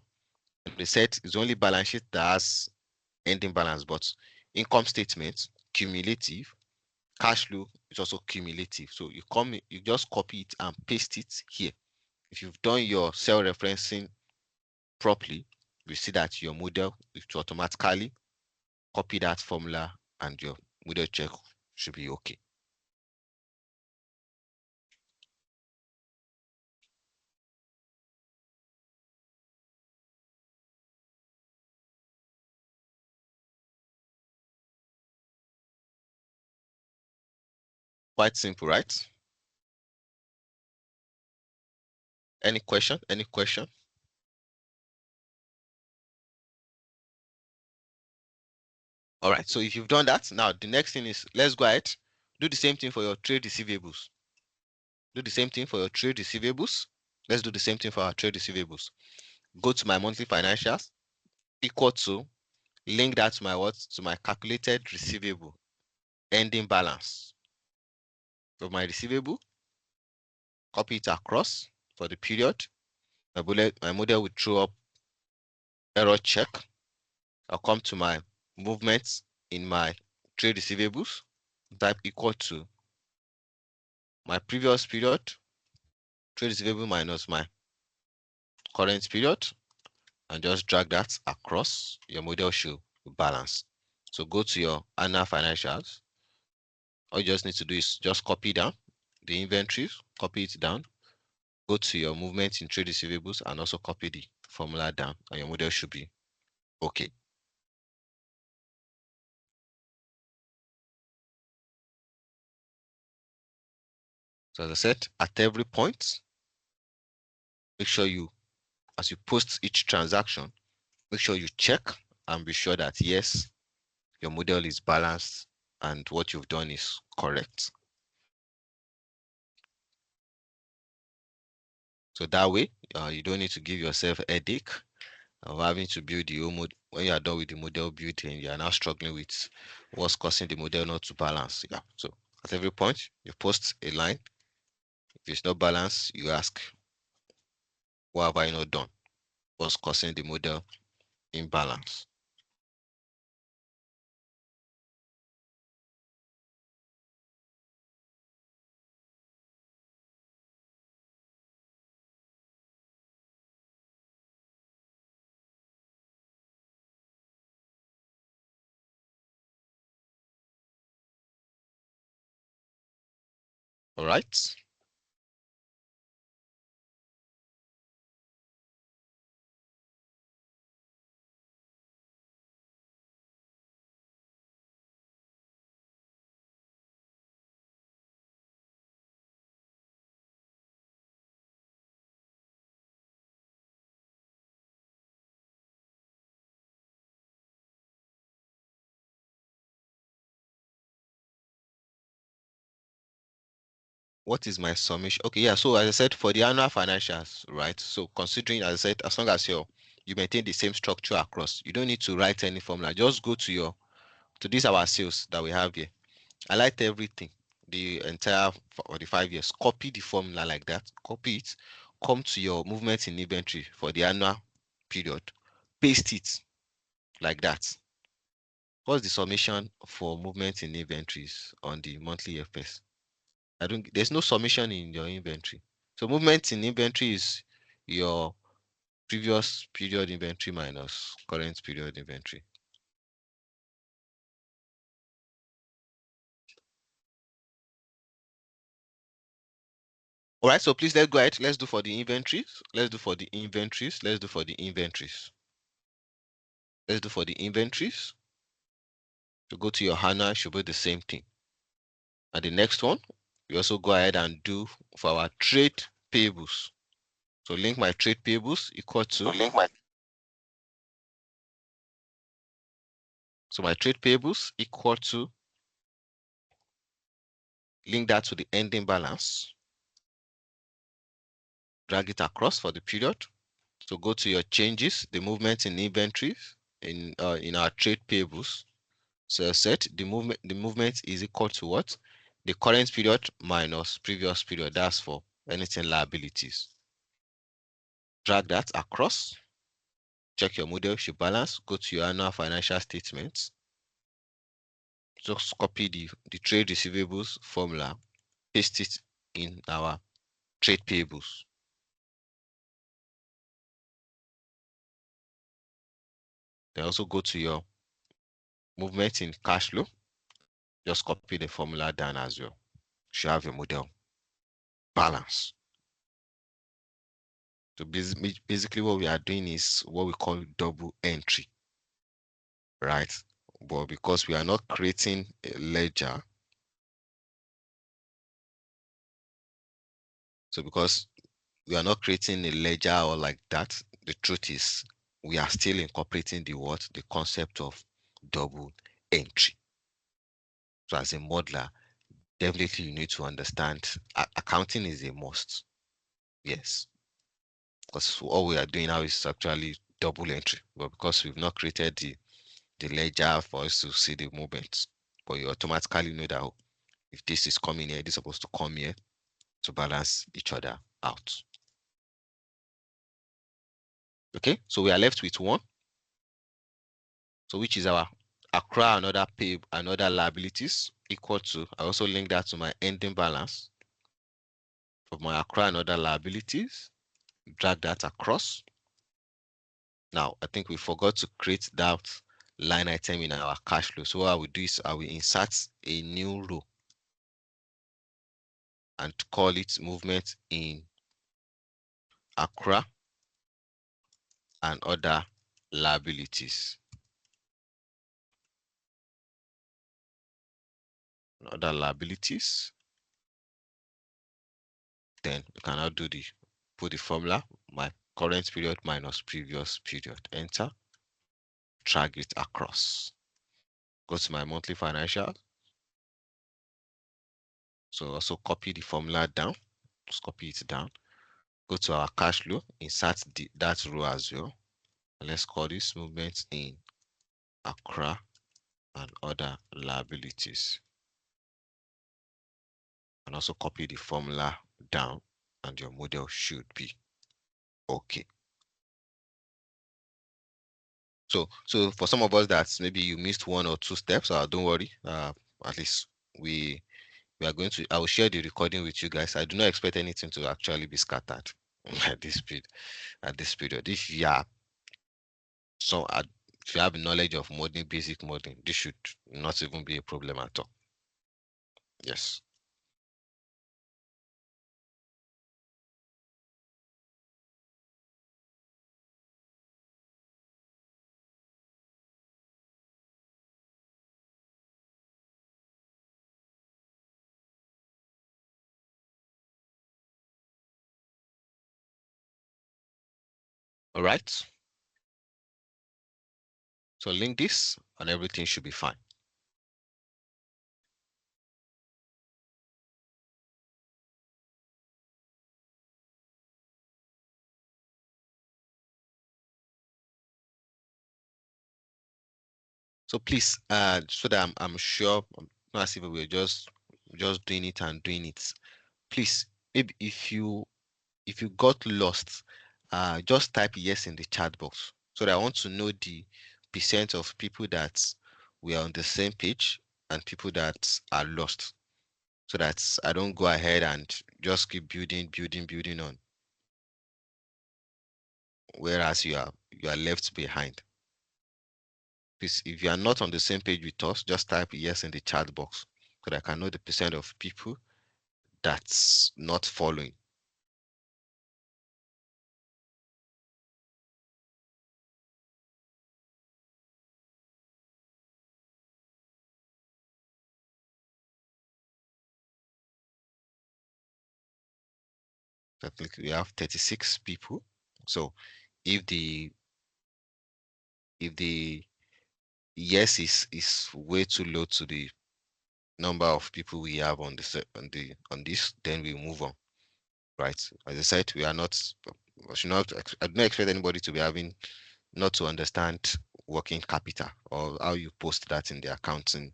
They said it's only balance sheet that has ending balance, but income statement, cumulative, cash flow is also cumulative. So you just copy it and paste it here. If you've done your cell referencing properly, you see that your model is to automatically copy that formula and your model check should be okay. Quite simple, right? Any question? Any question? All right. So if you've done that, now the next thing is let's go ahead, do the same thing for your trade receivables. Do the same thing for your trade receivables. Let's do the same thing for our trade receivables. Go to my monthly financials, equal to, link that to my what? To my calculated receivable ending balance. So my receivable, copy it across for the period. My model will throw up error check. I'll come to my movements in my trade receivables, type equal to my previous period, trade receivable minus my current period, and just drag that across. Your model should balance. So go to your annual financials. All you just need to do is just copy down the inventories, copy it down, go to your movement in trade receivables and also copy the formula down, and your model should be okay. So as I said, at every point, make sure as you post each transaction, make sure you check and be sure that yes, your model is balanced and what you've done is correct. So that way, you don't need to give yourself a headache of having to build the whole model. When you are done with the model building, you are now struggling with what's causing the model not to balance. Yeah. So at every point, you post a line. If it's not balanced, you ask, what have I not done? What's causing the model imbalance? All right. what is my summation? Okay, yeah. So as I said, for the annual financials, right? So considering, as I said, as long as you maintain the same structure across, you don't need to write any formula. Just go to this our sales that we have here. Highlight everything, the entire for the 5 years. Copy the formula like that. Copy it. Come to your movement in inventory for the annual period. Paste it like that. What's the summation for movement in inventories on the monthly FS? There's no summation in your inventory. So movement in inventory is your previous period inventory minus current period inventory. All right, so please let's go ahead. Let's do for the inventories. Let's do for the inventories. Let's do for the inventories. Let's do for the inventories. So go to your HANA, should be the same thing. And the next one, we also go ahead and do for our trade payables. So link my trade payables equal to so my trade payables equal to link that to the ending balance. Drag it across for the period. So go to your changes, the movement in inventories in our trade payables. So set the movement is equal to what? The current period minus previous period. That's for anything liabilities. Drag that across. Check your model should balance. Go to your annual financial statements. Just copy the trade receivables formula, paste it in our trade payables. Then also go to your movement in cash flow. Just copy the formula down as well. Should have your model balance. So basically what we are doing is what we call double entry, right? But because we are not creating a ledger, so because we are not creating a ledger or like that, the truth is we are still incorporating the concept of double entry. So as a modeler, definitely you need to understand accounting is a must. Yes. Because all we are doing now is actually double entry. But because we've not created the ledger for us to see the movements, but you automatically know that if this is coming here, this is supposed to come here to balance each other out. Okay, so we are left with one. So which is our accrue another liabilities equal to, I also link that to my ending balance of my accrue another liabilities, drag that across. Now, I think we forgot to create that line item in our cash flow. So what I will do is I will insert a new row and call it movement in accrue and other liabilities. Other liabilities. Then we can now put the formula, my current period minus previous period. Enter, drag it across. Go to my monthly financial. So also copy the formula down. Just copy it down. Go to our cash flow, insert that row as well. And let's call this movement in accrue and other liabilities. And also copy the formula down, and your model should be okay. So for some of us that maybe you missed one or two steps, don't worry. At least we are going to. I will share the recording with you guys. I do not expect anything to actually be scattered at this period. If you are if you have knowledge of modeling, basic modeling, this should not even be a problem at all. Yes. All right. So link this and everything should be fine. So please, so that I'm sure, not as if we're just doing it and doing it. Please, maybe if you got lost, just type yes in the chat box, so that I want to know the percent of people that we are on the same page and people that are lost, so that I don't go ahead and just keep building on, whereas you are left behind. Please, if you are not on the same page with us, just type yes in the chat box, so that I can know the percent of people that's not following. I think we have 36 people. So if the if the yes is way too low to the number of people we have on on this, then we move on. Right. As I said, we are not I should not I do not expect anybody to be having not to understand working capital or how you post that in the accounting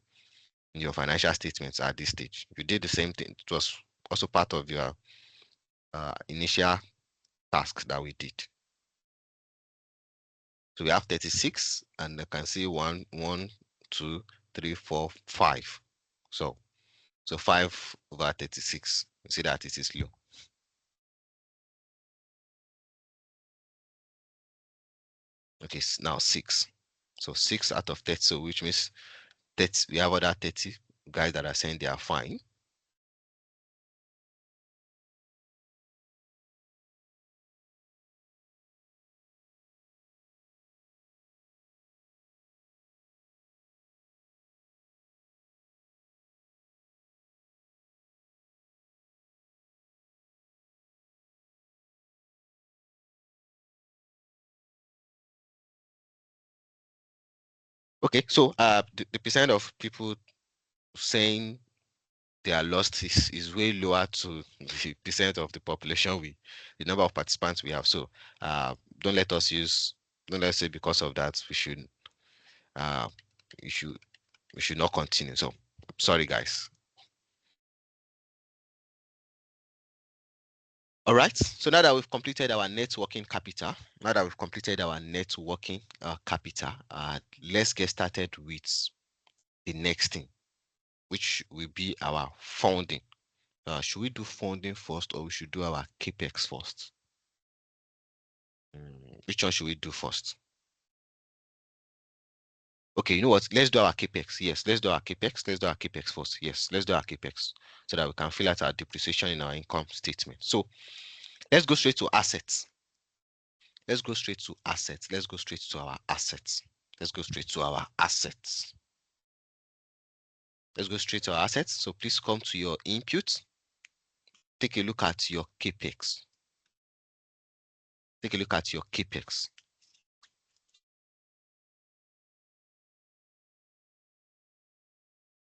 in your financial statements at this stage. If you did the same thing, it was also part of your initial task that we did. So we have 36, and I can see 1, 2, 3, 4, 5. So 5 over 36. You see that it is low. Okay, now 6. So 6 out of 30, so which means 30, we have other 30 guys that are saying they are fine. Okay, so the percent of people saying they are lost is way lower to the percent of the population the number of participants we have. So don't let us say because of that uh we should we should not continue. So sorry guys. All right, so now that we've completed our networking capital, let's get started with the next thing, which will be our funding. Should we do funding first, or we should do our capex first? Which one should we do first? Okay, you know what? Let's do our capex. Yes, let's do our capex. Let's do our capex first. Yes, let's do our capex, so that we can fill out our depreciation in our income statement. So let's go straight to assets. Let's go straight to assets. Let's go straight to our assets. Let's go straight to our assets. Let's go straight to our assets. So please come to your input. Take a look at your capex. Take a look at your capex.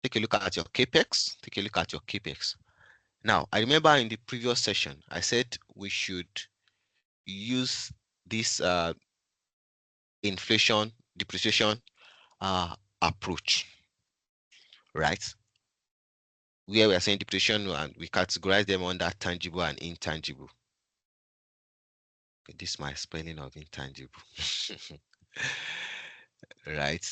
Take a look at your capex. Take a look at your capex. Now, I remember in the previous session, I said we should use this inflation depreciation approach, right? Where we are saying depreciation and we categorize them under tangible and intangible. Okay, this is my spelling of intangible. Right?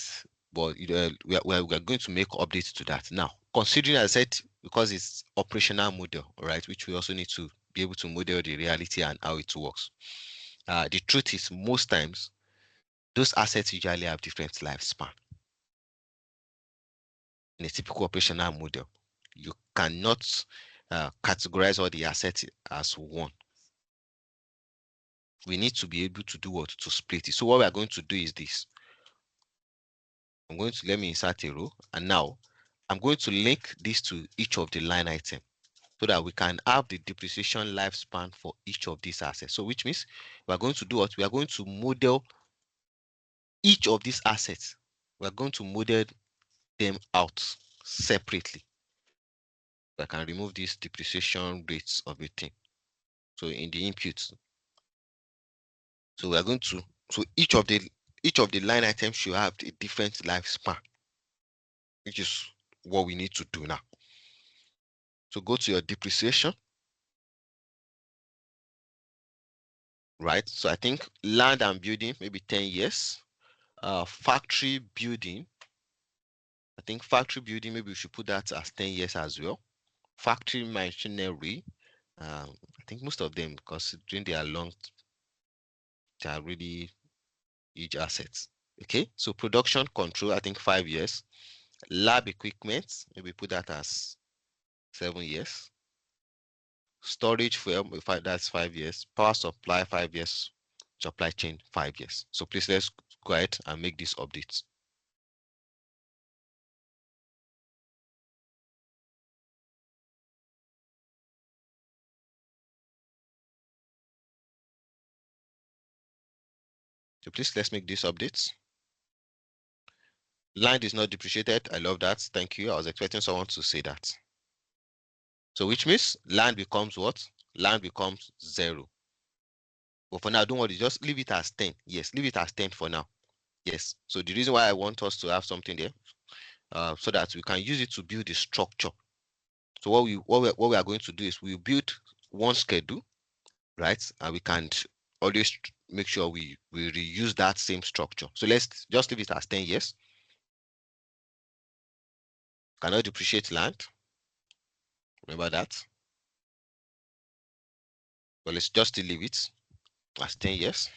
But we are going to make updates to that. Now, considering, as I said, because it's operational model, right, which we also need to be able to model the reality and how it works. The truth is, most times, those assets usually have different lifespan. In a typical operational model, you cannot categorize all the assets as one. We need to be able to do what? To split it. So what we are going to do is this. Let me insert a row, and now I'm going to link this to each of the line item, so that we can have the depreciation lifespan for each of these assets. So which means we are going to do what? We are going to model each of these assets. We are going to model them out separately. I can remove these depreciation rates of a thing. So in the inputs, so we are going to, so each of the line items should have a different lifespan. which is what we need to do now. So go to your depreciation, right? So I think land and building, maybe 10 years. Factory building, I think factory building, maybe we should put that as 10 years as well. Factory machinery, I think most of them, considering they are long, they are really huge assets. Okay, so production control, I think 5 years. Lab equipment, maybe put that as 7 years. Storage fuel, that's 5 years. Power supply, 5 years. Supply chain, 5 years. So please let's go ahead and make these updates. So please let's make these updates. Land is not depreciated. I love that. Thank you. I was expecting someone to say that. So which means land becomes what? Land becomes 0. But for now, don't worry. Just leave it as 10. Yes, leave it as 10 for now. Yes. So the reason why I want us to have something there, so that we can use it to build the structure. So what we are going to do is we build one schedule, right? And we can always make sure we reuse that same structure. So let's just leave it as 10 years. Cannot depreciate land. Remember that. But let's just leave it as 10 years.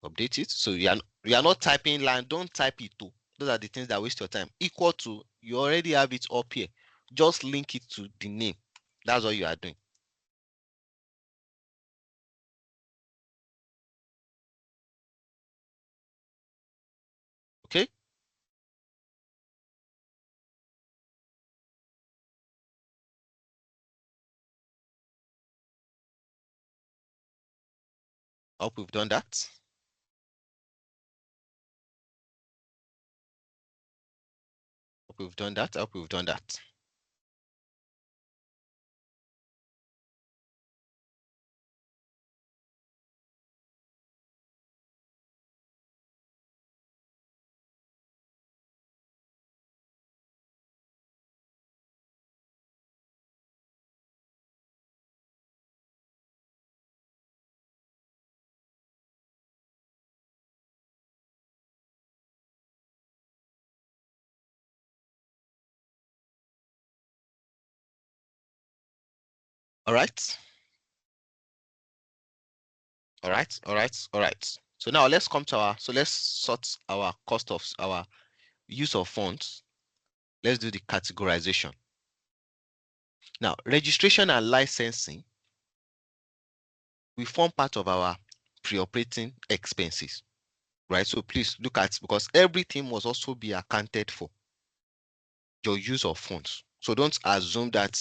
Update it. So you are not typing land. Don't type it too. Those are the things that waste your time. Equal to, you already have it up here. Just link it to the name. That's what you are doing. Okay. Hope we've done that. Hope we've done that. Hope we've done that. All right. All right. All right. All right. So now let's come to let's sort our cost of our use of funds. Let's do the categorization. Now, registration and licensing will form part of our pre-operating expenses, right? So please look at, because everything must also be accounted for, your use of funds. So don't assume that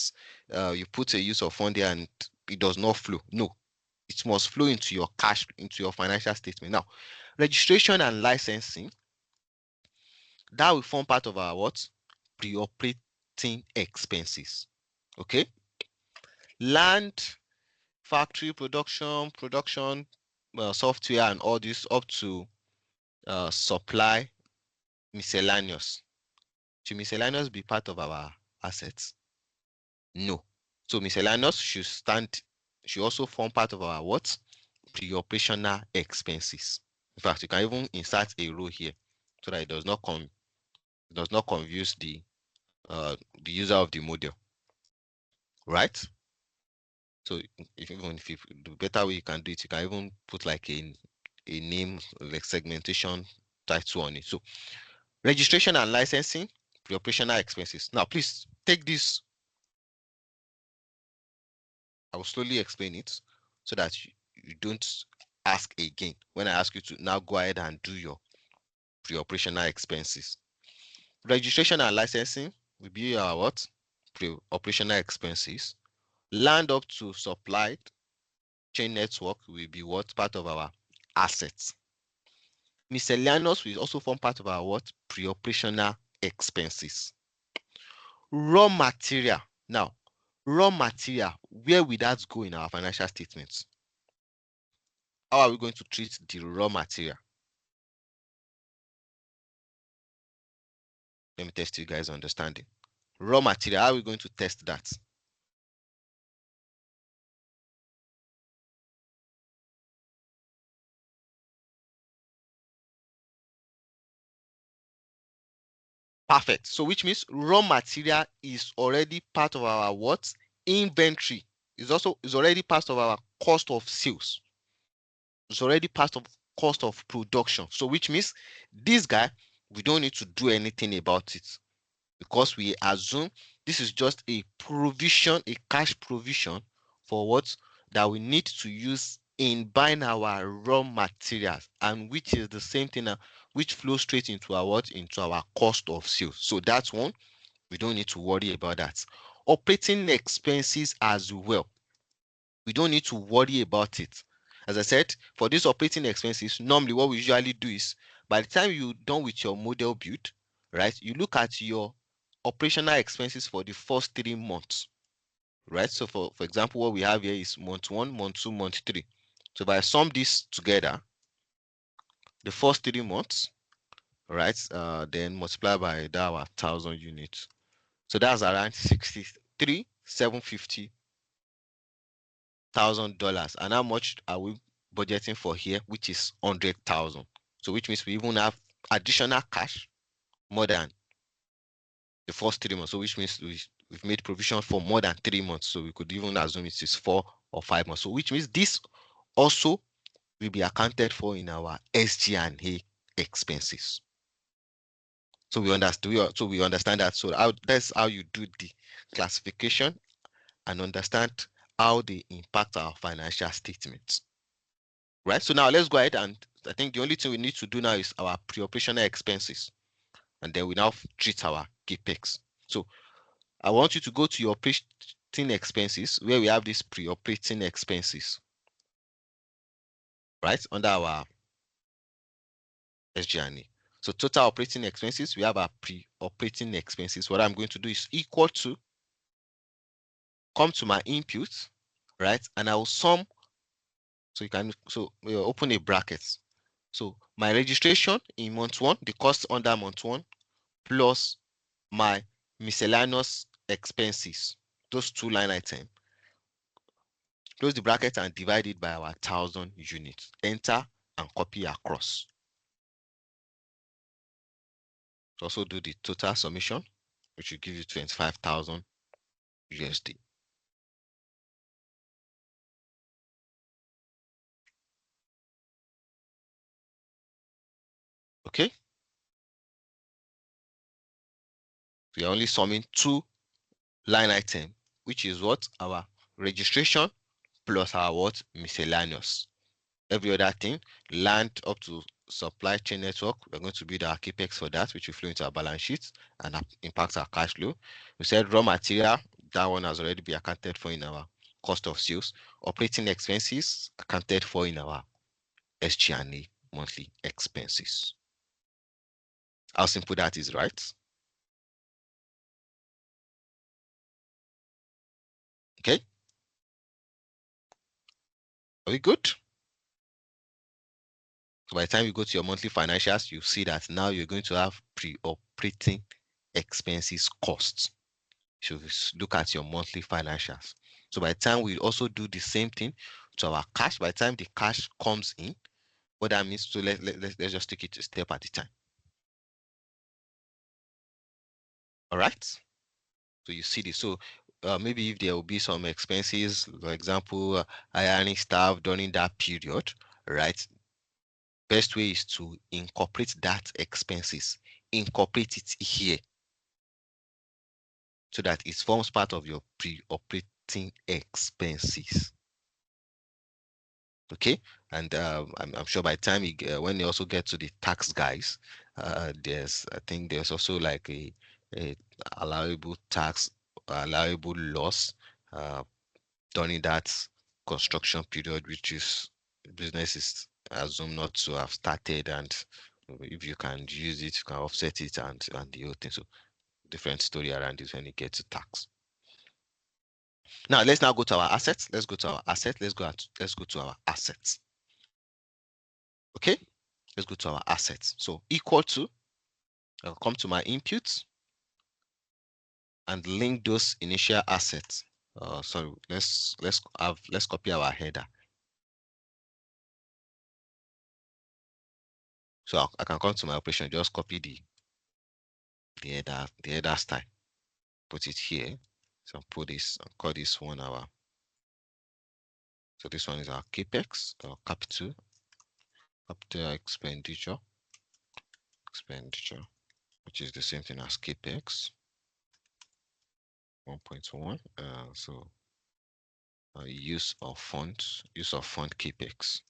you put a use of fund there and it does not flow. No, it must flow into your cash, into your financial statement. Now, registration and licensing, that will form part of our what? Pre-operating expenses. Okay. Land, factory production, software, and all this up to supply, miscellaneous. Should miscellaneous be part of our assets? No. So miscellaneous should also form part of our what? Pre-operational expenses. In fact, you can even insert a row here so that it does not confuse the user of the model, right? So even if you, the better way you can do it, you can even put like a name, like segmentation title on it. So registration and licensing, pre-operational expenses. Now, please take this. I will slowly explain it so that you don't ask again when I ask you to now go ahead and do your pre-operational expenses. Registration and licensing will be our what? Pre-operational expenses. Land up to supply chain network will be what? Part of our assets. Miscellaneous will also form part of our what? Pre-operational expenses. Raw material. Now, raw material, where will that go in our financial statements? How are we going to treat the raw material? Let me test you guys' understanding. Raw material, how are we going to test that? Perfect. So which means raw material is already part of our what? Inventory. Is already part of our cost of sales. It's already part of cost of production. So which means this guy, we don't need to do anything about it because we assume this is just a provision, a cash provision for what that we need to use in buying our raw materials, and which is the same thing which flows straight into our what? Into our cost of sales. So that's one. We don't need to worry about that. Operating expenses as well. We don't need to worry about it. As I said, for these operating expenses, normally what we usually do is by the time you're done with your model build, right, you look at your operational expenses for the first 3 months, right? So for example, what we have here is month 1, month 2, month 3. So if I sum this together, the first 3 months, right, then multiply by that our 1,000 units. So that's around 63,750,000. And how much are we budgeting for here? Which is 100,000. So which means we even have additional cash more than the first 3 months. So which means we've made provision for more than 3 months. So we could even assume it is 4 or 5 months. So which means this also will be accounted for in our SG&A expenses. So we understand. So we understand that. So that's how you do the classification and understand how they impact our financial statements. Right. So now let's go ahead, and I think the only thing we need to do now is our pre-operational expenses, and then we now treat our capex. So I want you to go to your operating expenses where we have these pre-operating expenses, right, under our SG&A. So total operating expenses, we have our pre-operating expenses. What I'm going to do is equal to, come to my input, right, and I will sum. So you can we'll open a bracket. So my registration in month 1, the cost under month 1, plus my miscellaneous expenses, those two line items, close the bracket and divide it by our 1,000 units. Enter and copy across. Also do the total summation, which will give you 25,000 USD. Okay? We are only summing two line item, which is what? Our registration plus our what? Miscellaneous. Every other thing, land up to supply chain network, we're going to build our capex for that, which will flow into our balance sheet and impact our cash flow. We said raw material, that one has already been accounted for in our cost of sales. Operating expenses accounted for in our SG&A monthly expenses. How simple that is, right? Okay, are we good? So by the time you go to your monthly financials, you see that now you're going to have pre-operating expenses costs. So look at your monthly financials. So by the time we also do the same thing to our cash, by the time the cash comes in, what that means, so let's just take it a step at a time. All right. So you see this. So maybe if there will be some expenses, for example, hiring staff during that period, right? Best way is to incorporate that expenses, incorporate it here so that it forms part of your pre-operating expenses. Okay, and I'm sure by the time when you also get to the tax guys, I think there's also like a allowable tax, allowable loss uh, during that construction period, which is business is assumed not to have started, and if you can use it, you can offset it, and the whole thing. So different story around this when it gets to tax. Now let's now go to our assets. Let's go to our asset. Let's go to our assets. Okay, let's go to our assets. So equal to I'll come to my inputs and link those initial assets. Sorry, let's copy our header. So I can come to my operation, just copy the header style, put it here. So put this, call this one our. So this one is our capex or capital expenditure, which is the same thing as capex 1.1. So use of fund capex.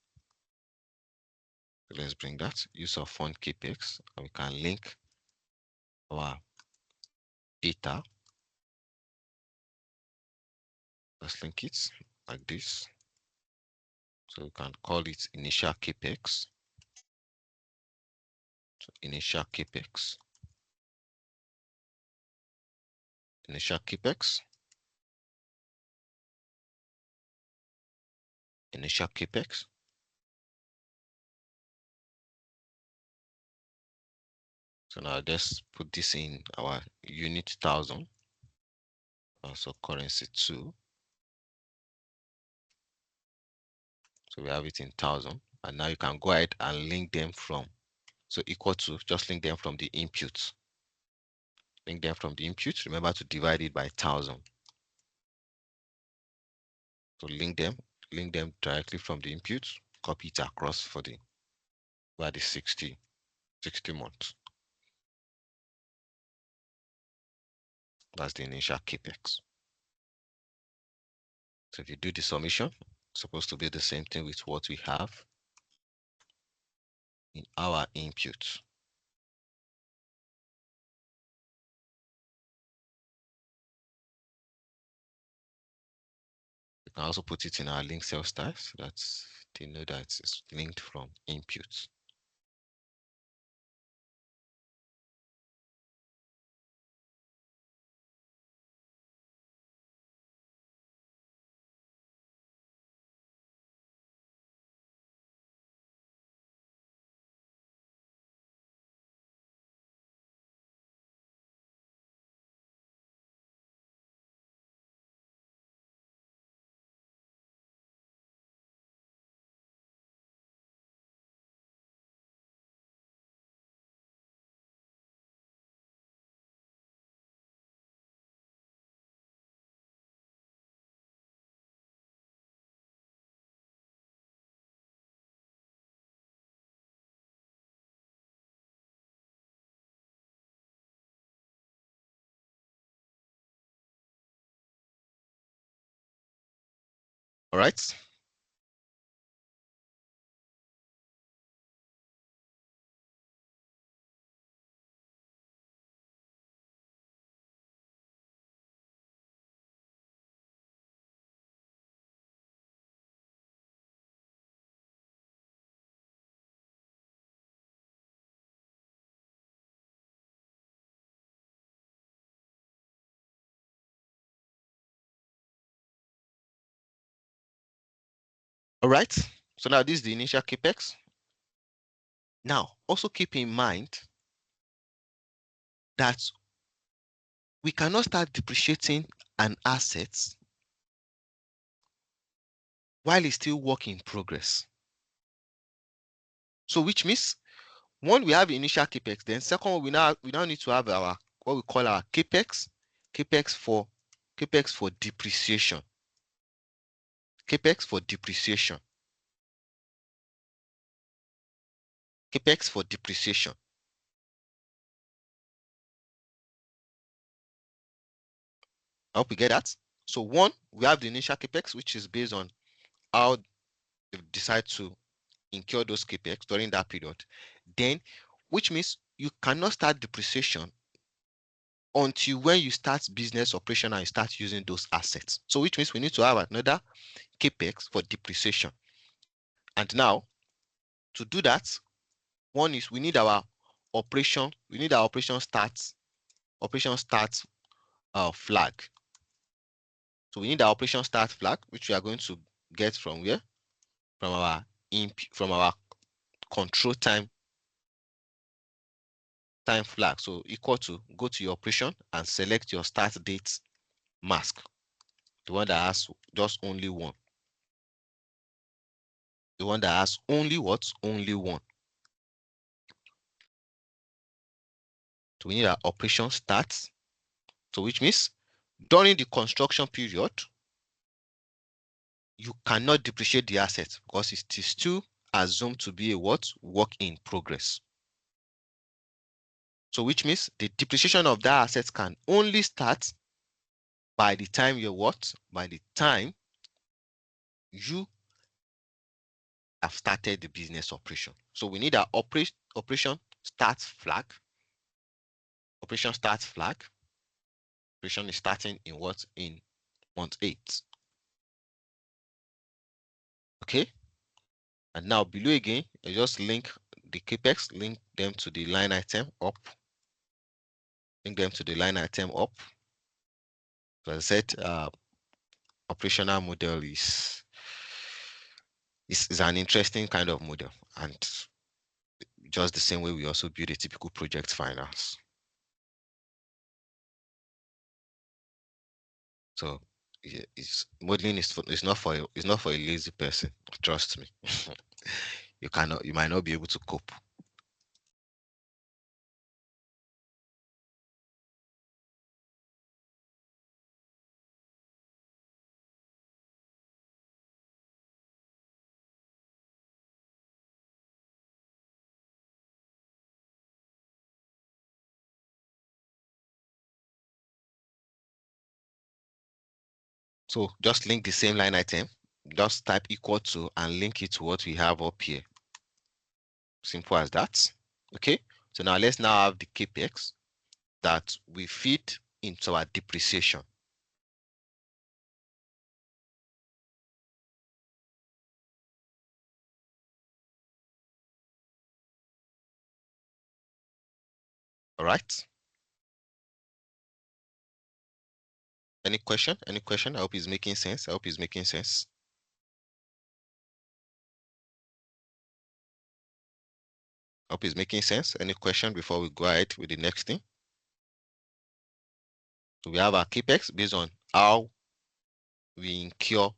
So let's bring that use of fund capex, and we can link our data. Let's link it like this. So we can call it initial capex. So initial capex. Initial capex. Initial capex. So now let's put this in our unit 1000. Also currency 2. So we have it in 1000. And now you can go ahead and link them from. So equal to, just link them from the input. Link them from the input. Remember to divide it by 1000. So link them directly from the input. Copy it across for the 60 months. That's the initial capex. So if you do the summation, it's supposed to be the same thing with what we have in our input. You can also put it in our link cell style so that they know that it's linked from input. All right. All right. So now this is the initial capex. Now, also keep in mind that we cannot start depreciating an asset while it's still work in progress. So which means one, we have initial capex, then second one, we now need to have our what we call our capex for depreciation. Capex for depreciation. Capex for depreciation. I hope you get that. So one, we have the initial capex, which is based on how they decide to incur those capex during that period. Then, which means you cannot start depreciation until when you start business operation and you start using those assets. So which means we need to have another capex for depreciation. And now, to do that, one is we need our operation start flag. So we need our operation start flag, which we are going to get from where? From our control time time flag. So equal to, go to your operation and select your start date mask, the one that has just only one. The one that has only what? Only one. So we need our operation starts. So which means during the construction period, you cannot depreciate the asset because it is still assumed to be a what? Work in progress. So which means the depreciation of that asset can only start by the time you're what? By the time you have started the business operation. So we need our operation start flag. Operation start flag. Operation is starting in what? In month 8. Okay. And now below again, I just link the capex, link them to the line item up. Link them to the line item up. So I said operational model is an interesting kind of model, and just the same way we also build a typical project finance. So modeling is not for a lazy person. Trust me. You might not be able to cope. So just link the same line item, just type equal to and link it to what we have up here. Simple as that. Okay. So now let's now have the capex that we feed into our depreciation. All right. Any question? Any question? I hope it's making sense. I hope it's making sense. I hope it's making sense. Any question before we go ahead with the next thing? So we have our capex based on how we incur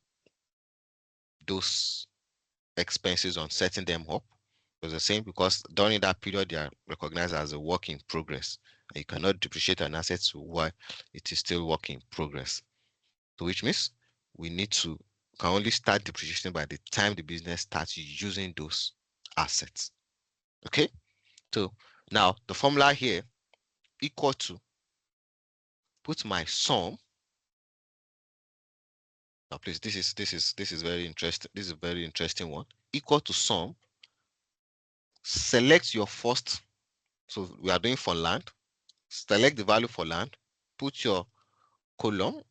those expenses on setting them up. It was the same because during that period they are recognized as a work in progress. And you cannot depreciate an asset while it is still work in progress. So which means we can only start depreciation by the time the business starts using those assets. Okay. So now the formula here equal to, put my sum. Now please, this is very interesting. This is a very interesting one. Equal to sum. Select your first. So we are doing for land. Select the value for land. Put your column.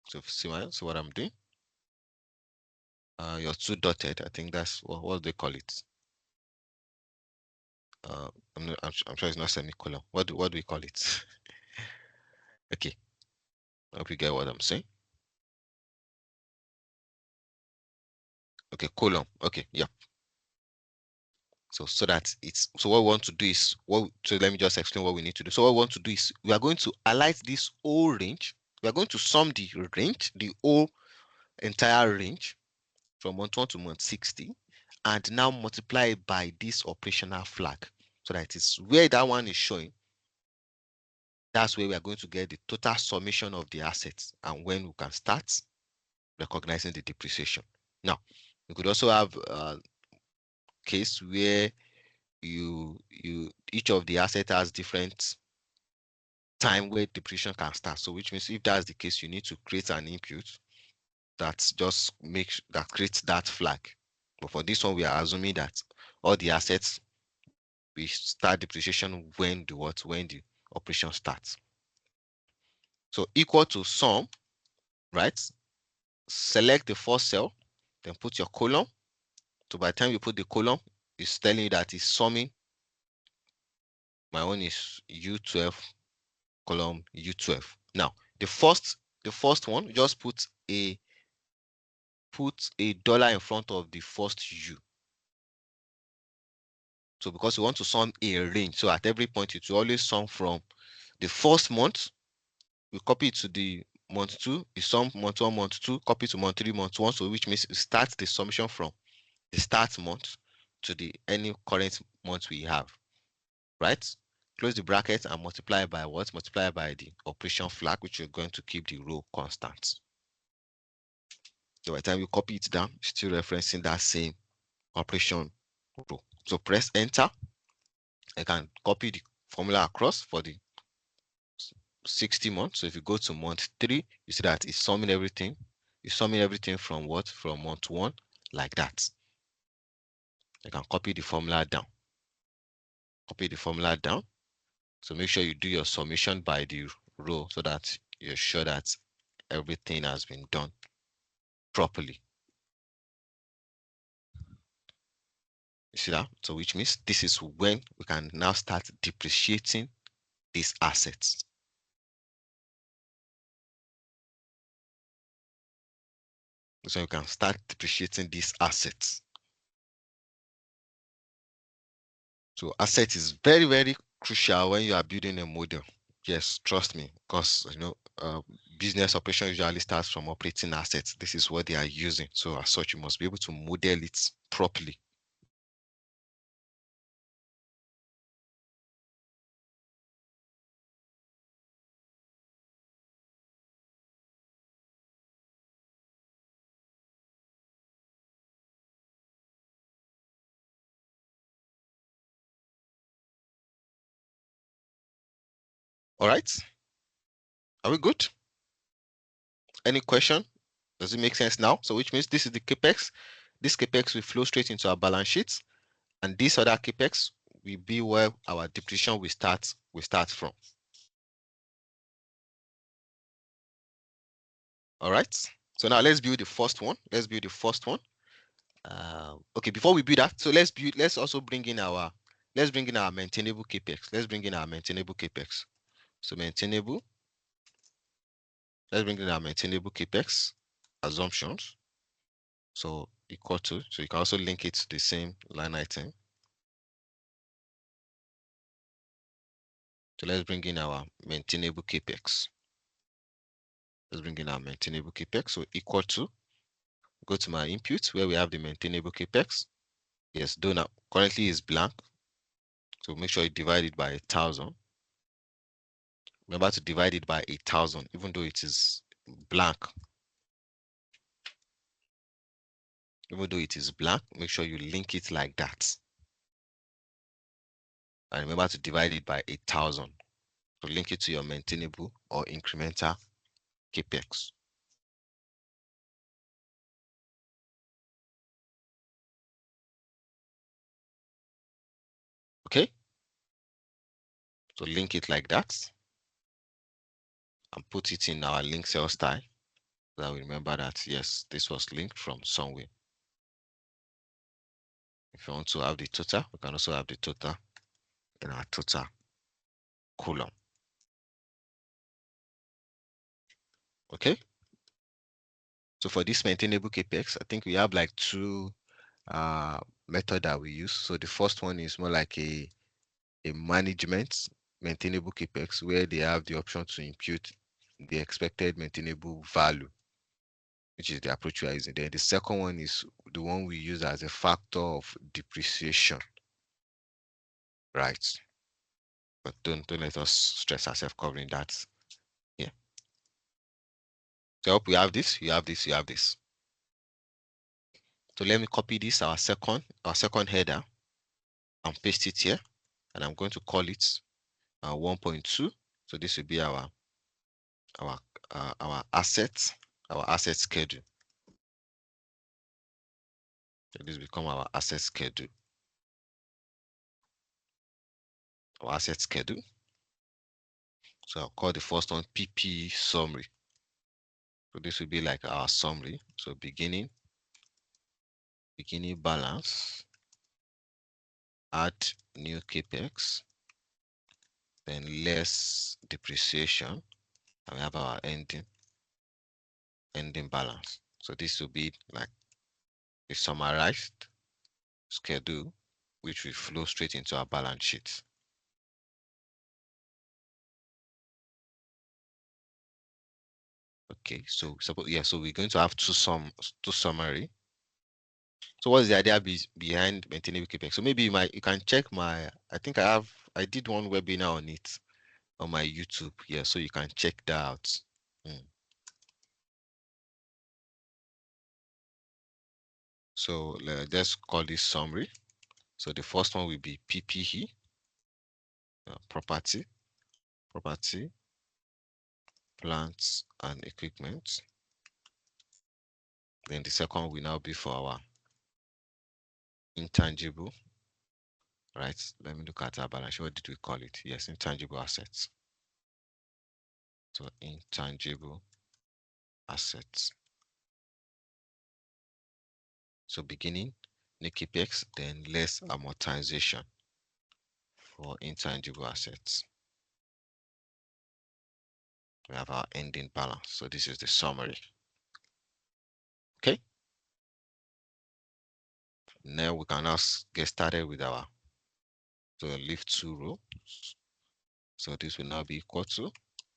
So see what I'm doing. Your two dotted. I think that's what they call it. I'm sure it's not semicolon. What do we call it? Okay. I hope you get what I'm saying. Okay, column. Okay, yeah. So that it's, so what we want to do is, so let me just explain what we need to do. So what we want to do is we are going to highlight this whole range. We are going to sum the range, the whole entire range from month 1 to month 60, and now multiply it by this operational flag, so that it's where that one is showing. That's where we are going to get the total summation of the assets and when we can start recognizing the depreciation. Now, we could also have a case where each of the assets has different time where depreciation can start. So which means if that's the case, you need to create an input that creates that flag. But for this one, we are assuming that all the assets, we start depreciation when the operation starts. So equal to sum, right? Select the first cell, then put your column. So by the time you put the column, it's telling you that it's summing. My own is U12 column U12. Now the first one, just put a dollar in front of the first U. So because we want to sum a range, so at every point it will always sum from the first month, we copy it to the month 2, we sum month 1, month 2, copy to month 3, month 1, so which means it starts the summation from the start month to the any current month we have, right? Close the bracket and multiply by what? Multiply by the operation flag, which you're going to keep the row constant. So by the time you copy it down, still referencing that same operation row. So press enter. I can copy the formula across for the 60 months. So if you go to month 3, you see that it's summing everything. It's summing everything from what? From month 1, like that. I can copy the formula down. Copy the formula down. So make sure you do your summation by the row so that you're sure that everything has been done properly. You see that? So which means this is when we can now start depreciating these assets. So you can start depreciating these assets. So asset is very, very crucial when you are building a model. Yes, trust me, because business operation usually starts from operating assets. This is what they are using. So as such, you must be able to model it properly. All right. Are we good? Any question? Does it make sense now? So which means this is the capex. This capex will flow straight into our balance sheet, and this other capex will be where our depreciation will start from. All right. So now let's build the first one. Let's build the first one. Okay, before we build that, so let's also bring in our maintainable capex. Let's bring in our maintainable capex. So maintainable, let's bring in our maintainable capex assumptions. So equal to, so you can also link it to the same line item. So let's bring in our maintainable capex. Let's bring in our maintainable capex. So equal to, go to my input where we have the maintainable capex. Yes, donor currently is blank. So make sure you divide it by 1,000. Remember to divide it by 1,000, even though it is blank. Even though it is blank, make sure you link it like that. And remember to divide it by 1,000. So link it to your maintainable or incremental capex. Okay? So link it like that and put it in our link cell style. So that we remember that, yes, this was linked from somewhere. If you want to have the total, we can also have the total in our total column. Okay? So for this maintainable capex, I think we have like two method that we use. So the first one is more like a management maintainable capex where they have the option to impute the expected maintainable value, which is the approach we are using. Then the second one is the one we use as a factor of depreciation, right? But don't let us stress ourselves covering that. Yeah. So I hope we have this, you have this, you have this. So let me copy this, our second header, and paste it here. And I'm going to call it 1.2. So this will be our asset schedule. So this become our asset schedule. Our asset schedule. So I'll call the first one PP summary. So this will be like our summary. So beginning balance, add new capex, then less depreciation, and we have our ending balance. So this will be like a summarized schedule which will flow straight into our balance sheet. Okay, so suppose so we're going to have two summary. So what's the idea behind maintaining capex? So maybe you can check I think I did one webinar on it on my YouTube. Yeah, so you can check that out. So let's call this summary. So the first one will be PPE, property, plants and equipment. Then the second will now be for our intangible, right? Let me look at our balance sheet. What did we call it? Yes, intangible assets. So intangible assets. So beginning, new capex, then less amortization for intangible assets. We have our ending balance. So this is the summary. Okay. Now we can now get started with our leave two rows. So this will now be equal to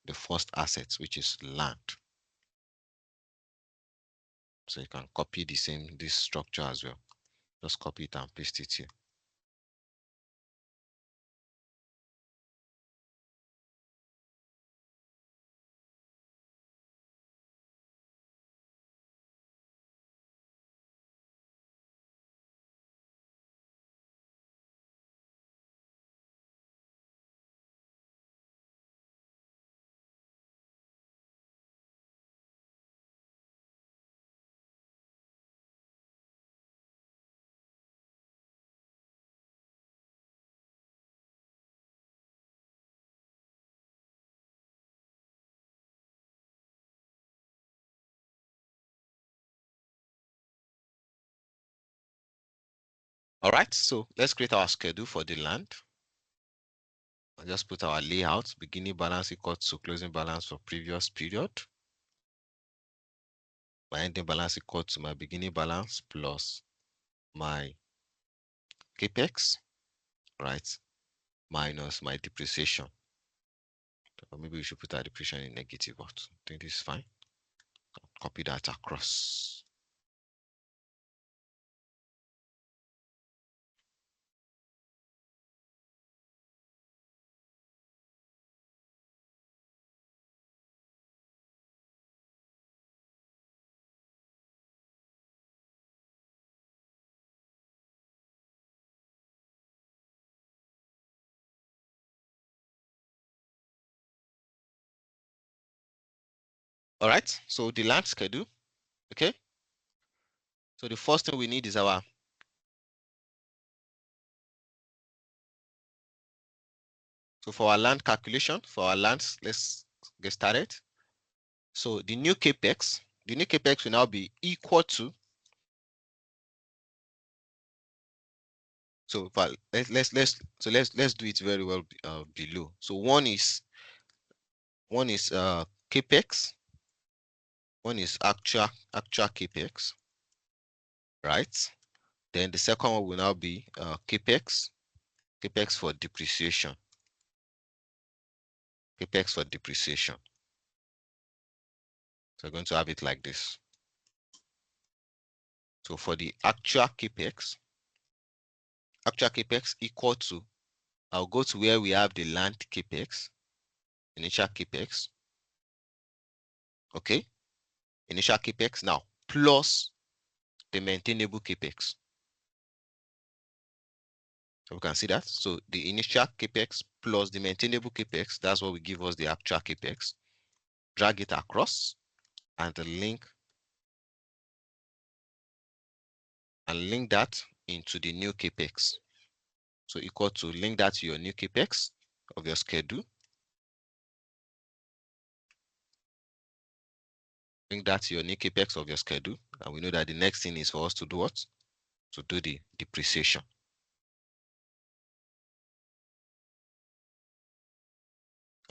the first asset, which is land. So you can copy this structure as well. Just copy it and paste it here. All right, so let's create our schedule for the land. I'll just put our layout, beginning balance equal to closing balance for previous period. My ending balance equal to my beginning balance plus my capex, right? Minus my depreciation. Or maybe we should put our depreciation in negative, but I think this is fine. Copy that across. All right, so the land schedule, okay? So the first thing we need is so for our land calculation, for our lands, let's get started. So the new capex will now be equal to, so let's do it very well below. So one is capex, one is actual capex, right? Then the second one will now be capex for depreciation. Capex for depreciation. So we're going to have it like this. So for the actual capex equal to, I'll go to where we have the land capex, initial capex. Okay, initial capex now plus the maintainable capex. So we can see that. So the initial capex plus the maintainable capex, that's what will give us the actual capex. Drag it across and link that into the new capex. So equal to, link that to your new capex of your schedule. Link that to your new capex of your schedule. And we know that the next thing is for us to do what? To do the depreciation.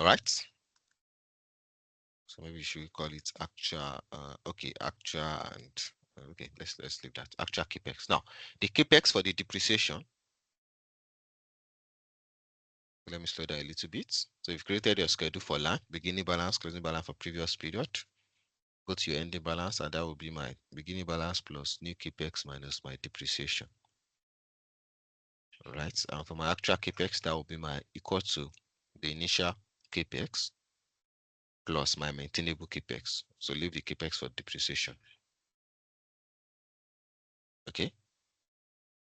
All right. So maybe we should call it actual. Okay, actual and okay. Let's leave that actual capex. Now, the capex for the depreciation. Let me slow down a little bit. So you've created your schedule for land, beginning balance, closing balance for previous period. Go to your ending balance, and that will be my beginning balance plus new capex minus my depreciation. All right, and for my actual capex, that will be my equal to the initial capex plus my maintainable capex. So leave the capex for depreciation. Okay.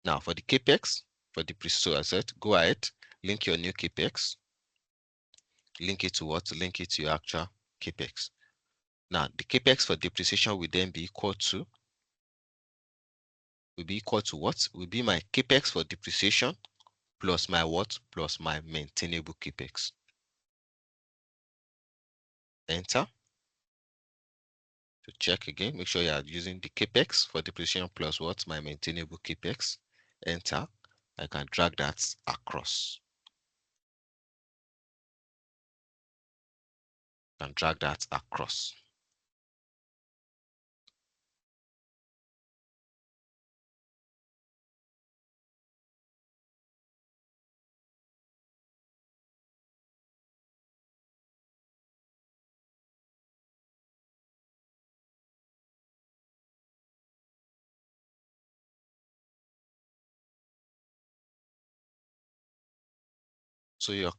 Now for the capex, for depreciation, so I said, go ahead, link your new capex, link it to what? Link it to your actual capex. Now the capex for depreciation will then be equal to what? Will be my capex for depreciation plus my what? Plus my maintainable capex. Enter. To check again, make sure you are using the capex for depreciation plus what? My maintainable capex. Enter. I can drag that across. And drag that across. So your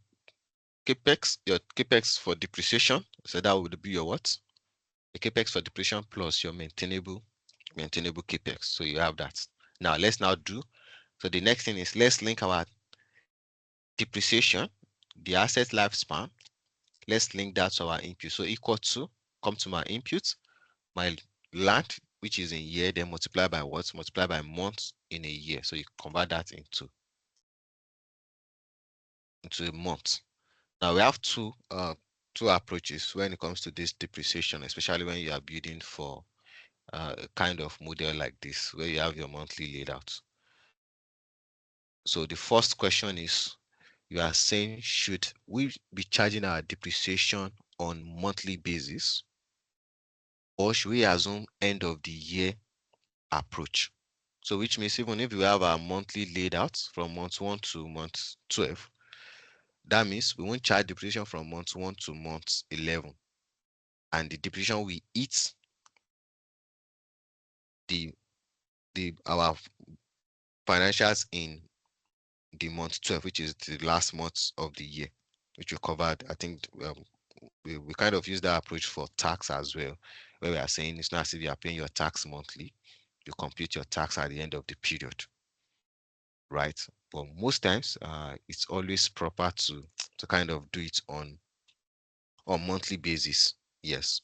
capex for depreciation, so that would be your what? The capex for depreciation plus your maintainable capex. So you have that. Now let's now do. So the next thing is let's link our depreciation, the asset lifespan. Let's link that to our input. So equal to, come to my input, my land, which is in year, then multiply by what? Multiply by months in a year. So you convert that into a month. Now we have two approaches when it comes to this depreciation, especially when you are building for a kind of model like this, where you have your monthly laid out. So the first question is, you are saying, should we be charging our depreciation on monthly basis, or should we assume end of the year approach? So which means even if we have our monthly laid out from month 1 to month 12, that means we won't charge depreciation from month 1 to month 11. And the depreciation we eat the our financials in the month 12, which is the last month of the year, which we covered. I think we kind of use that approach for tax as well, where we are saying it's not as if you are paying your tax monthly, you compute your tax at the end of the period, right? But most times, it's always proper to kind of do it on monthly basis. Yes,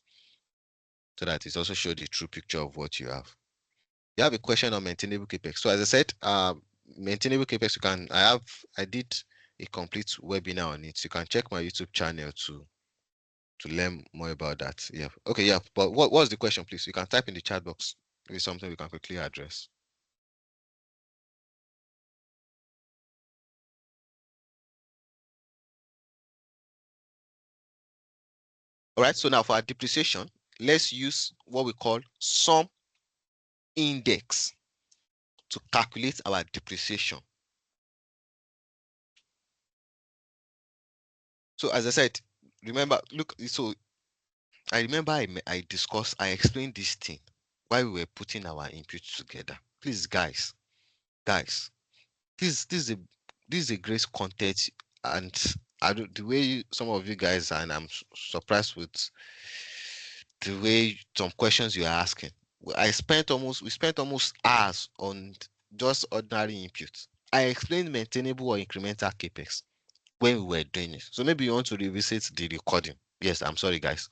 so that it also shows the true picture of what you have. You have a question on maintainable capex. So as I said, maintainable capex, I did a complete webinar on it. You can check my YouTube channel to learn more about that. Yeah. Okay. Yeah. But what's the question, please? You can type in the chat box. Maybe something we can quickly address. All right. So now for our depreciation, let's use what we call sum index to calculate our depreciation. So as I said, remember, look, so I remember I discussed, I explained this thing while we were putting our inputs together. Please, guys, this is a great content, and the way some of you guys are, and I'm surprised with the way some questions you are asking. We spent almost hours on just ordinary inputs. I explained maintainable or incremental capex when we were doing it. So maybe you want to revisit the recording. Yes, I'm sorry, guys.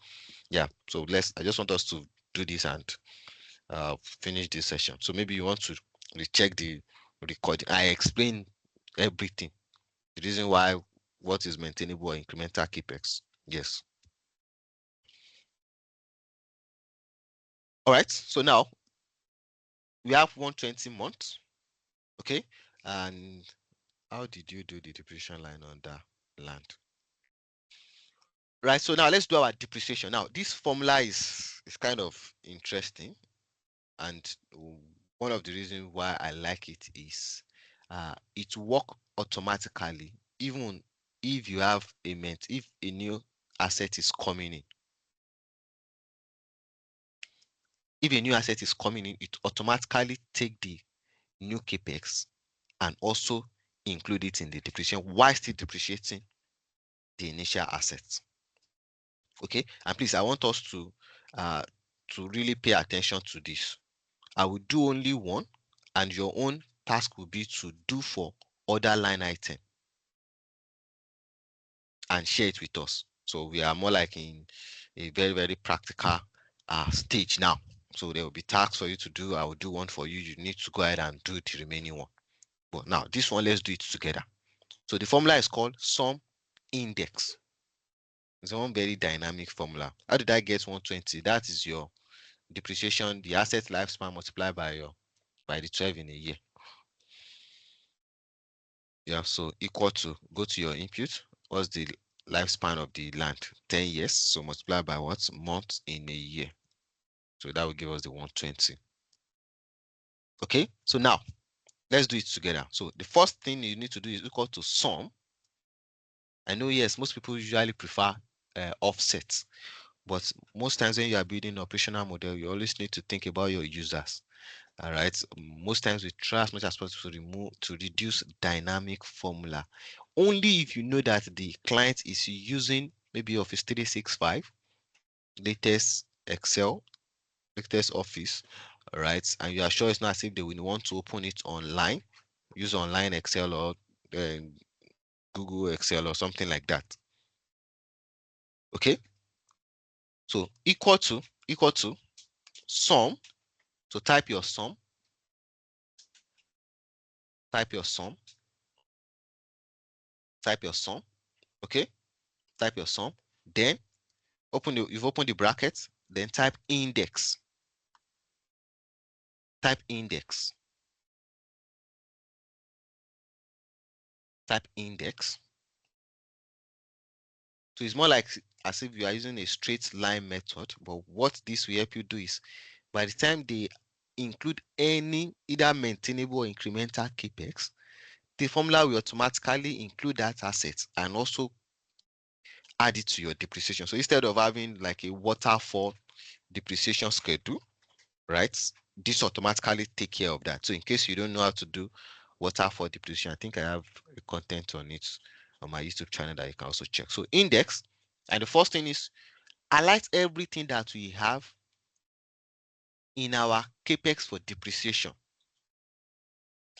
Yeah, so I just want us to do this and finish this session. So maybe you want to recheck the recording. I explained everything. The reason why, what is maintainable or incremental capex. Yes. All right. So now we have 120 months. Okay. And how did you do the depreciation line on the land? Right. So now let's do our depreciation. Now this formula is kind of interesting, and one of the reasons why I like it is it work automatically even if you have if a new asset is coming in. If a new asset is coming in, it automatically take the new capex and also include it in the depreciation while still depreciating the initial assets. Okay, and please, I want us to really pay attention to this. I will do only one, and your own task will be to do for other line item and share it with us. So we are more like in a very, very practical stage now. So there will be tasks for you to do. I will do one for you. You need to go ahead and do the remaining one. But now this one, let's do it together. So the formula is called sum index. It's one very dynamic formula. How did I get 120? That is your depreciation, the asset lifespan multiplied by the 12 in a year. Yeah, so equal to, go to your input. What's the lifespan of the land? 10 years. So multiply by what? Months in a year. So that will give us the 120. Okay, so now let's do it together. So the first thing you need to do is equal to sum. I know, yes, most people usually prefer offsets, but most times when you are building an operational model, you always need to think about your users. All right. Most times we try as much as possible to reduce dynamic formula. Only if you know that the client is using maybe Office 365, latest Excel, latest Office, all right, and you are sure it's not as if they will want to open it online, use online Excel or Google Excel or something like that. Okay. So equal to sum. So type your sum. Type your sum. Type your sum. Okay. Type your sum. Then you've opened the bracket, then type index. Type index. Type index. So it's more like as if you are using a straight line method, but what this will help you do is by the time they include any either maintainable or incremental capex, the formula will automatically include that asset and also add it to your depreciation. So instead of having like a waterfall depreciation schedule, right? This automatically take care of that. So in case you don't know how to do waterfall depreciation, I think I have a content on it on my YouTube channel that you can also check. So index, and the first thing is highlight everything that we have in our capex for depreciation.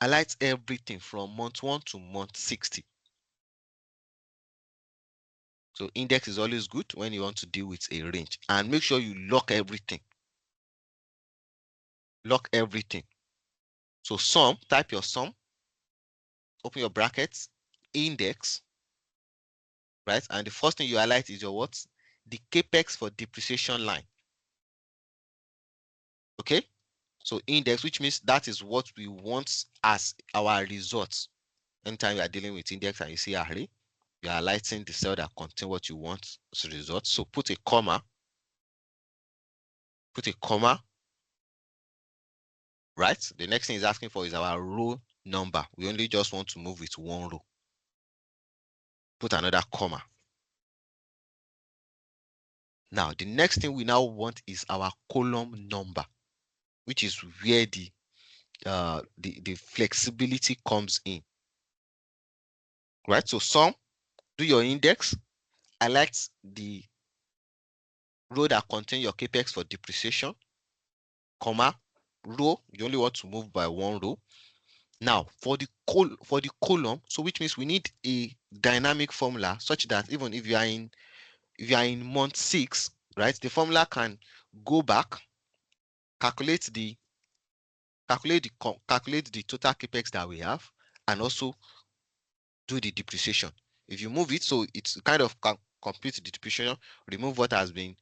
Highlight everything from month 1 to month 60. So index is always good when you want to deal with a range, and make sure you lock everything. Lock everything. So sum, type your sum, open your brackets, index, right? And the first thing you highlight is your what? The capex for depreciation line. Okay? So index, which means that is what we want as our results. Anytime you are dealing with index and you see array, you are highlighting the cell that contain what you want as a result. So put a comma. Put a comma. Right? The next thing is asking for is our row number. We only just want to move with one row. Put another comma. Now, the next thing we now want is our column number, which is where the flexibility comes in. Right? So sum, do your index, highlight the row that contain your capex for depreciation, comma, row, you only want to move by one row. Now, for the column, so which means we need a dynamic formula such that even if you are in month 6, right, the formula can go back, calculate the total capex that we have, and also do the depreciation. If you move it, so it's kind of compute the depreciation, remove what has been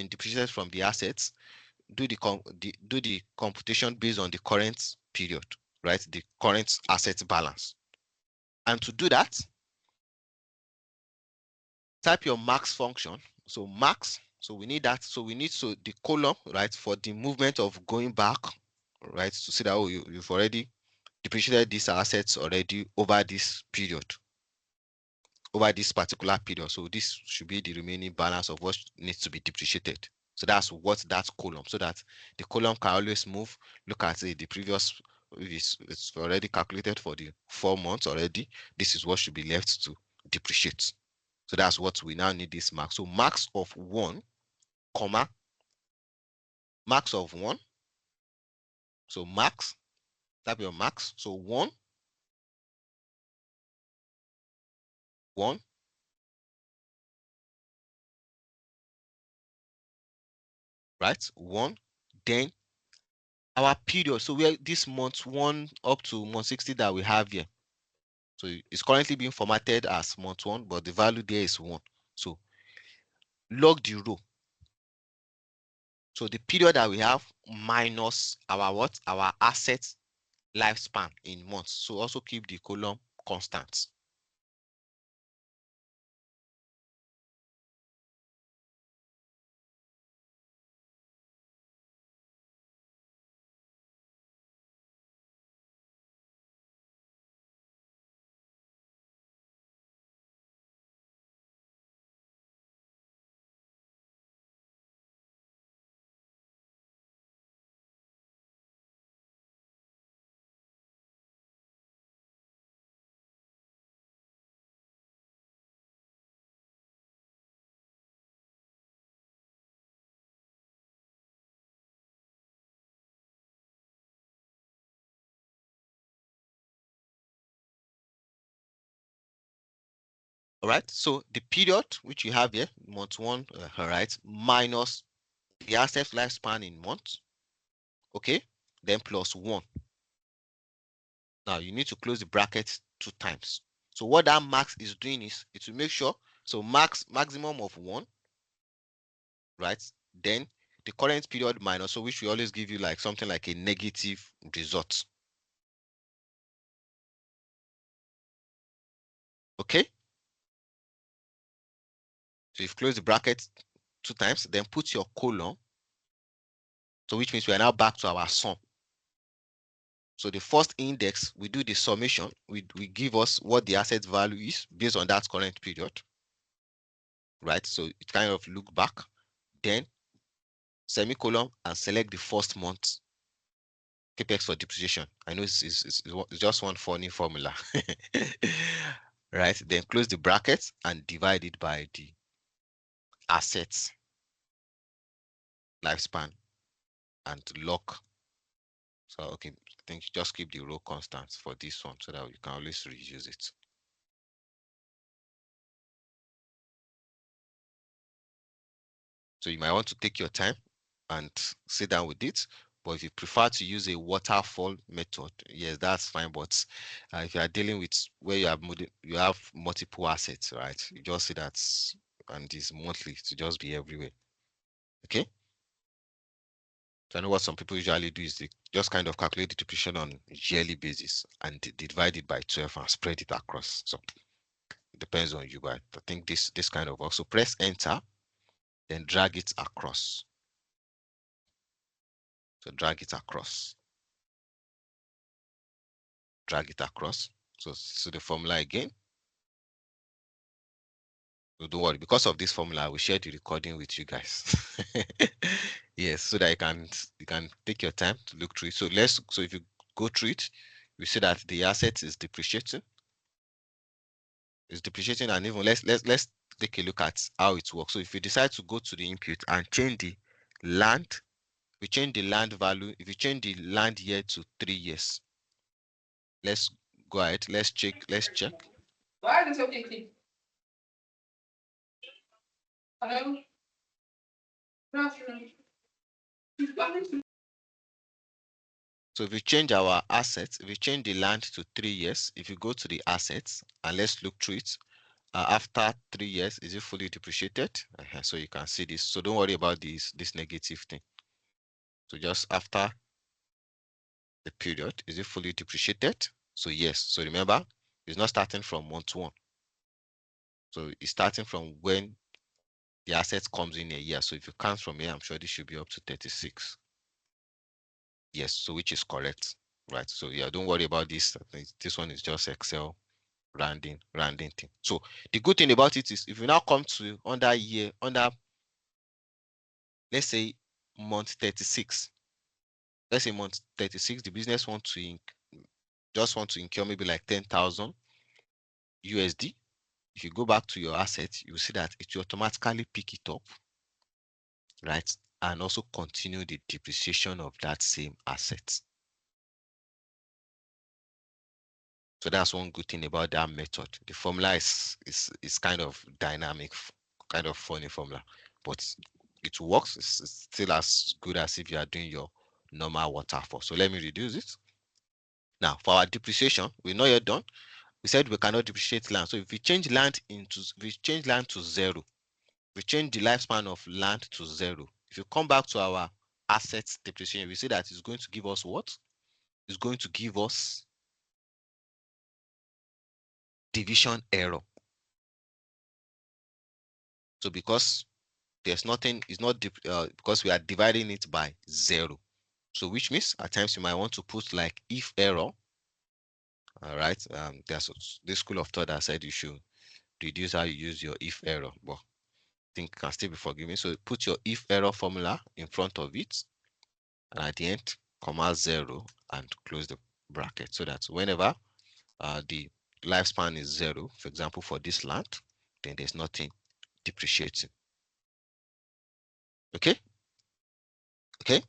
depreciated from the assets, do the computation based on the current period, right? The current asset balance. And to do that, type your max function. So max, so we need that. So we need the column, right, for the movement of going back, right, to see that you've already depreciated these assets already over this period. over this particular period. So this should be the remaining balance of what needs to be depreciated. So that's what that column, so that the column can always move. Look at the previous, it's already calculated for the 4 months already. This is what should be left to depreciate. So that's what we now need this mark. So marks of 1, comma, marks of 1. So marks, type your marks. So 1, 1, right? 1. Then our period. So we're this month 1 up to month 60 that we have here. So it's currently being formatted as month 1, but the value there is 1. So log the row. So the period that we have minus our what? Our asset lifespan in months. So also keep the column constant. All right. So the period which you have here, month 1, all right, minus the asset lifespan in months. Okay. Then plus 1. Now you need to close the bracket 2 times. So what that max is doing is it will make sure, so maximum of 1, right? Then the current period minus, so which will always give you like something like a negative result. Okay. So you've closed the bracket 2 times, then put your colon. So which means we are now back to our sum. So the first index, we do the summation. We give us what the asset value is based on that current period, right? So it kind of look back, then semicolon and select the first month capex for depreciation. I know it's just one funny formula, right? Then close the brackets and divide it by the assets lifespan and lock. So okay, I think just keep the row constant for this one so that you can always reuse it. So you might want to take your time and sit down with it. But if you prefer to use a waterfall method, yes, that's fine. But if you are dealing with where you have multiple assets, right? You just see that, and it's monthly to just be everywhere. Okay. So I know what some people usually do is they just kind of calculate the depreciation on yearly basis and they divide it by 12 and spread it across. So it depends on you, but I think this kind of works. So press enter, then drag it across. So drag it across. Drag it across. So the formula again. So don't worry, because of this formula, I will share the recording with you guys. Yes, so that you can take your time to look through it. So if you go through it, you see that the asset is depreciating. It's depreciating, and even let's take a look at how it works. So if you decide to go to the input and change the land, we change the land value. If you change the land year to 3 years, let's go ahead. Let's check. Why is it okay? Hello? Good afternoon. So if we change our assets, if we change the land to 3 years, if you go to the assets and let's look through it, after 3 years, is it fully depreciated? So you can see this. So don't worry about this negative thing. So just after the period, is it fully depreciated? So yes. So remember, it's not starting from month 1. So it's starting from when the asset comes in a year. So if you count from here, I'm sure this should be up to 36. Yes, so which is correct, right? So yeah, don't worry about this. I think this one is just Excel rounding thing. So the good thing about it is if you now come to under let's say month 36, let's say month 36, the business just want to incur maybe like 10,000 USD. If you go back to your assets, you will see that it will automatically pick it up, right? And also continue the depreciation of that same asset. So that's one good thing about that method. The formula is kind of dynamic, kind of funny formula, but it works. It's still as good as if you are doing your normal waterfall. So let me reduce it. Now for our depreciation, we're not yet done. We said we cannot depreciate land. So if we change land to zero, we change the lifespan of land to zero. If you come back to our assets depreciation, we see that it's going to give us what? It's going to give us division error. So because there's nothing, it's not because we are dividing it by zero. So which means at times you might want to put like if error. All right. There's this school of thought that said you should reduce how you use your if error, but I think can still be forgiven. So put your if error formula in front of it, and at the end, comma zero and close the bracket so that whenever the lifespan is zero, for example, for this land, then there's nothing depreciating. Okay. Okay.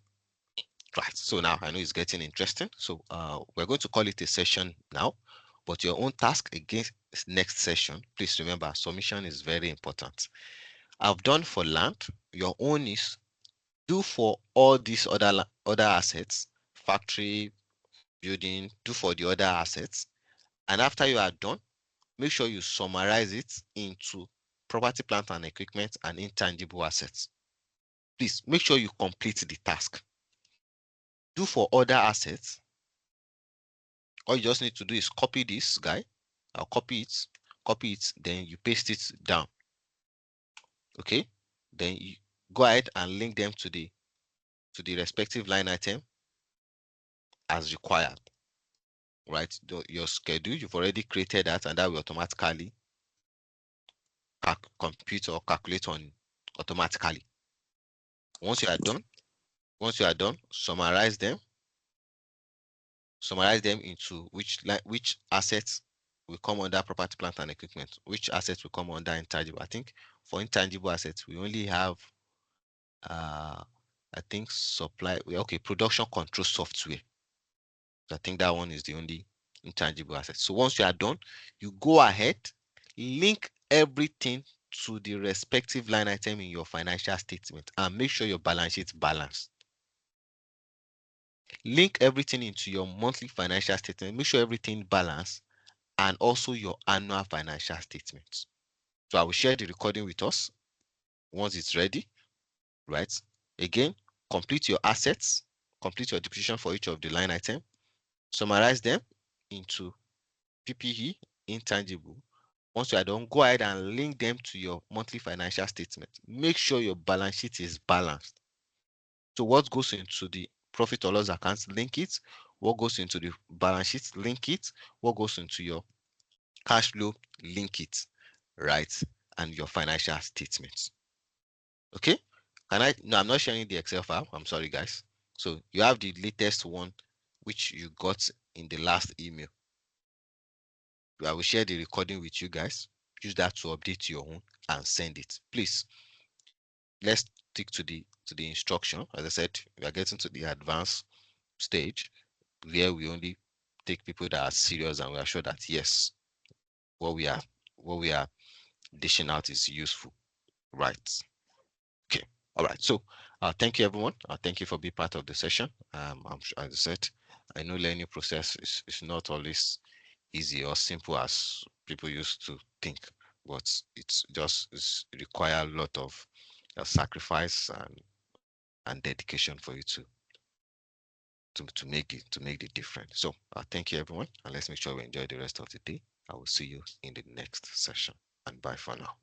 Right. So now I know it's getting interesting. So we're going to call it a session now, but your own task against next session, please remember submission is very important. I've done for land. Your own is do for all these other assets, factory, building, do for the other assets. And after you are done, make sure you summarize it into property, plant and equipment and intangible assets. Please make sure you complete the task. Do for other assets. All you just need to do is copy this guy. I'll copy it, then you paste it down. Okay, then you go ahead and link them to the respective line item as required. Right, your schedule, you've already created that, and that will automatically compute or calculate on automatically. Once you are done, summarize them into which assets will come under property, plant and equipment, which assets will come under intangible. I think for intangible assets we only have I think production control software. I think that one is the only intangible asset. So once you are done, you go ahead, link everything to the respective line item in your financial statement and make sure your balance sheet balanced. Link everything into your monthly financial statement, make sure everything balanced, and also your annual financial statements. So I will share the recording with us once it's ready, right? Again, complete your assets, complete your depreciation for each of the line item, summarize them into PPE, intangible. Once you are done, go ahead and link them to your monthly financial statement. Make sure your balance sheet is balanced. So what goes into the profit or loss account, link it. What goes into the balance sheet, link it. What goes into your cash flow, link it, right? And your financial statements. Okay. No, I'm not sharing the Excel file. I'm sorry, guys. So you have the latest one, which you got in the last email. I will share the recording with you guys. Use that to update your own and send it. Please, let's stick to the instruction. As I said, we are getting to the advanced stage where we only take people that are serious and we are sure that yes, what we are dishing out is useful. Right. Okay. All right. So thank you everyone. Thank you for being part of the session. I'm sure, as I said, I know learning process is not always easy or simple as people used to think, but it's require a lot of sacrifice and dedication for you to make the difference. So thank you everyone, and let's make sure we enjoy the rest of the day. I will see you in the next session, and bye for now.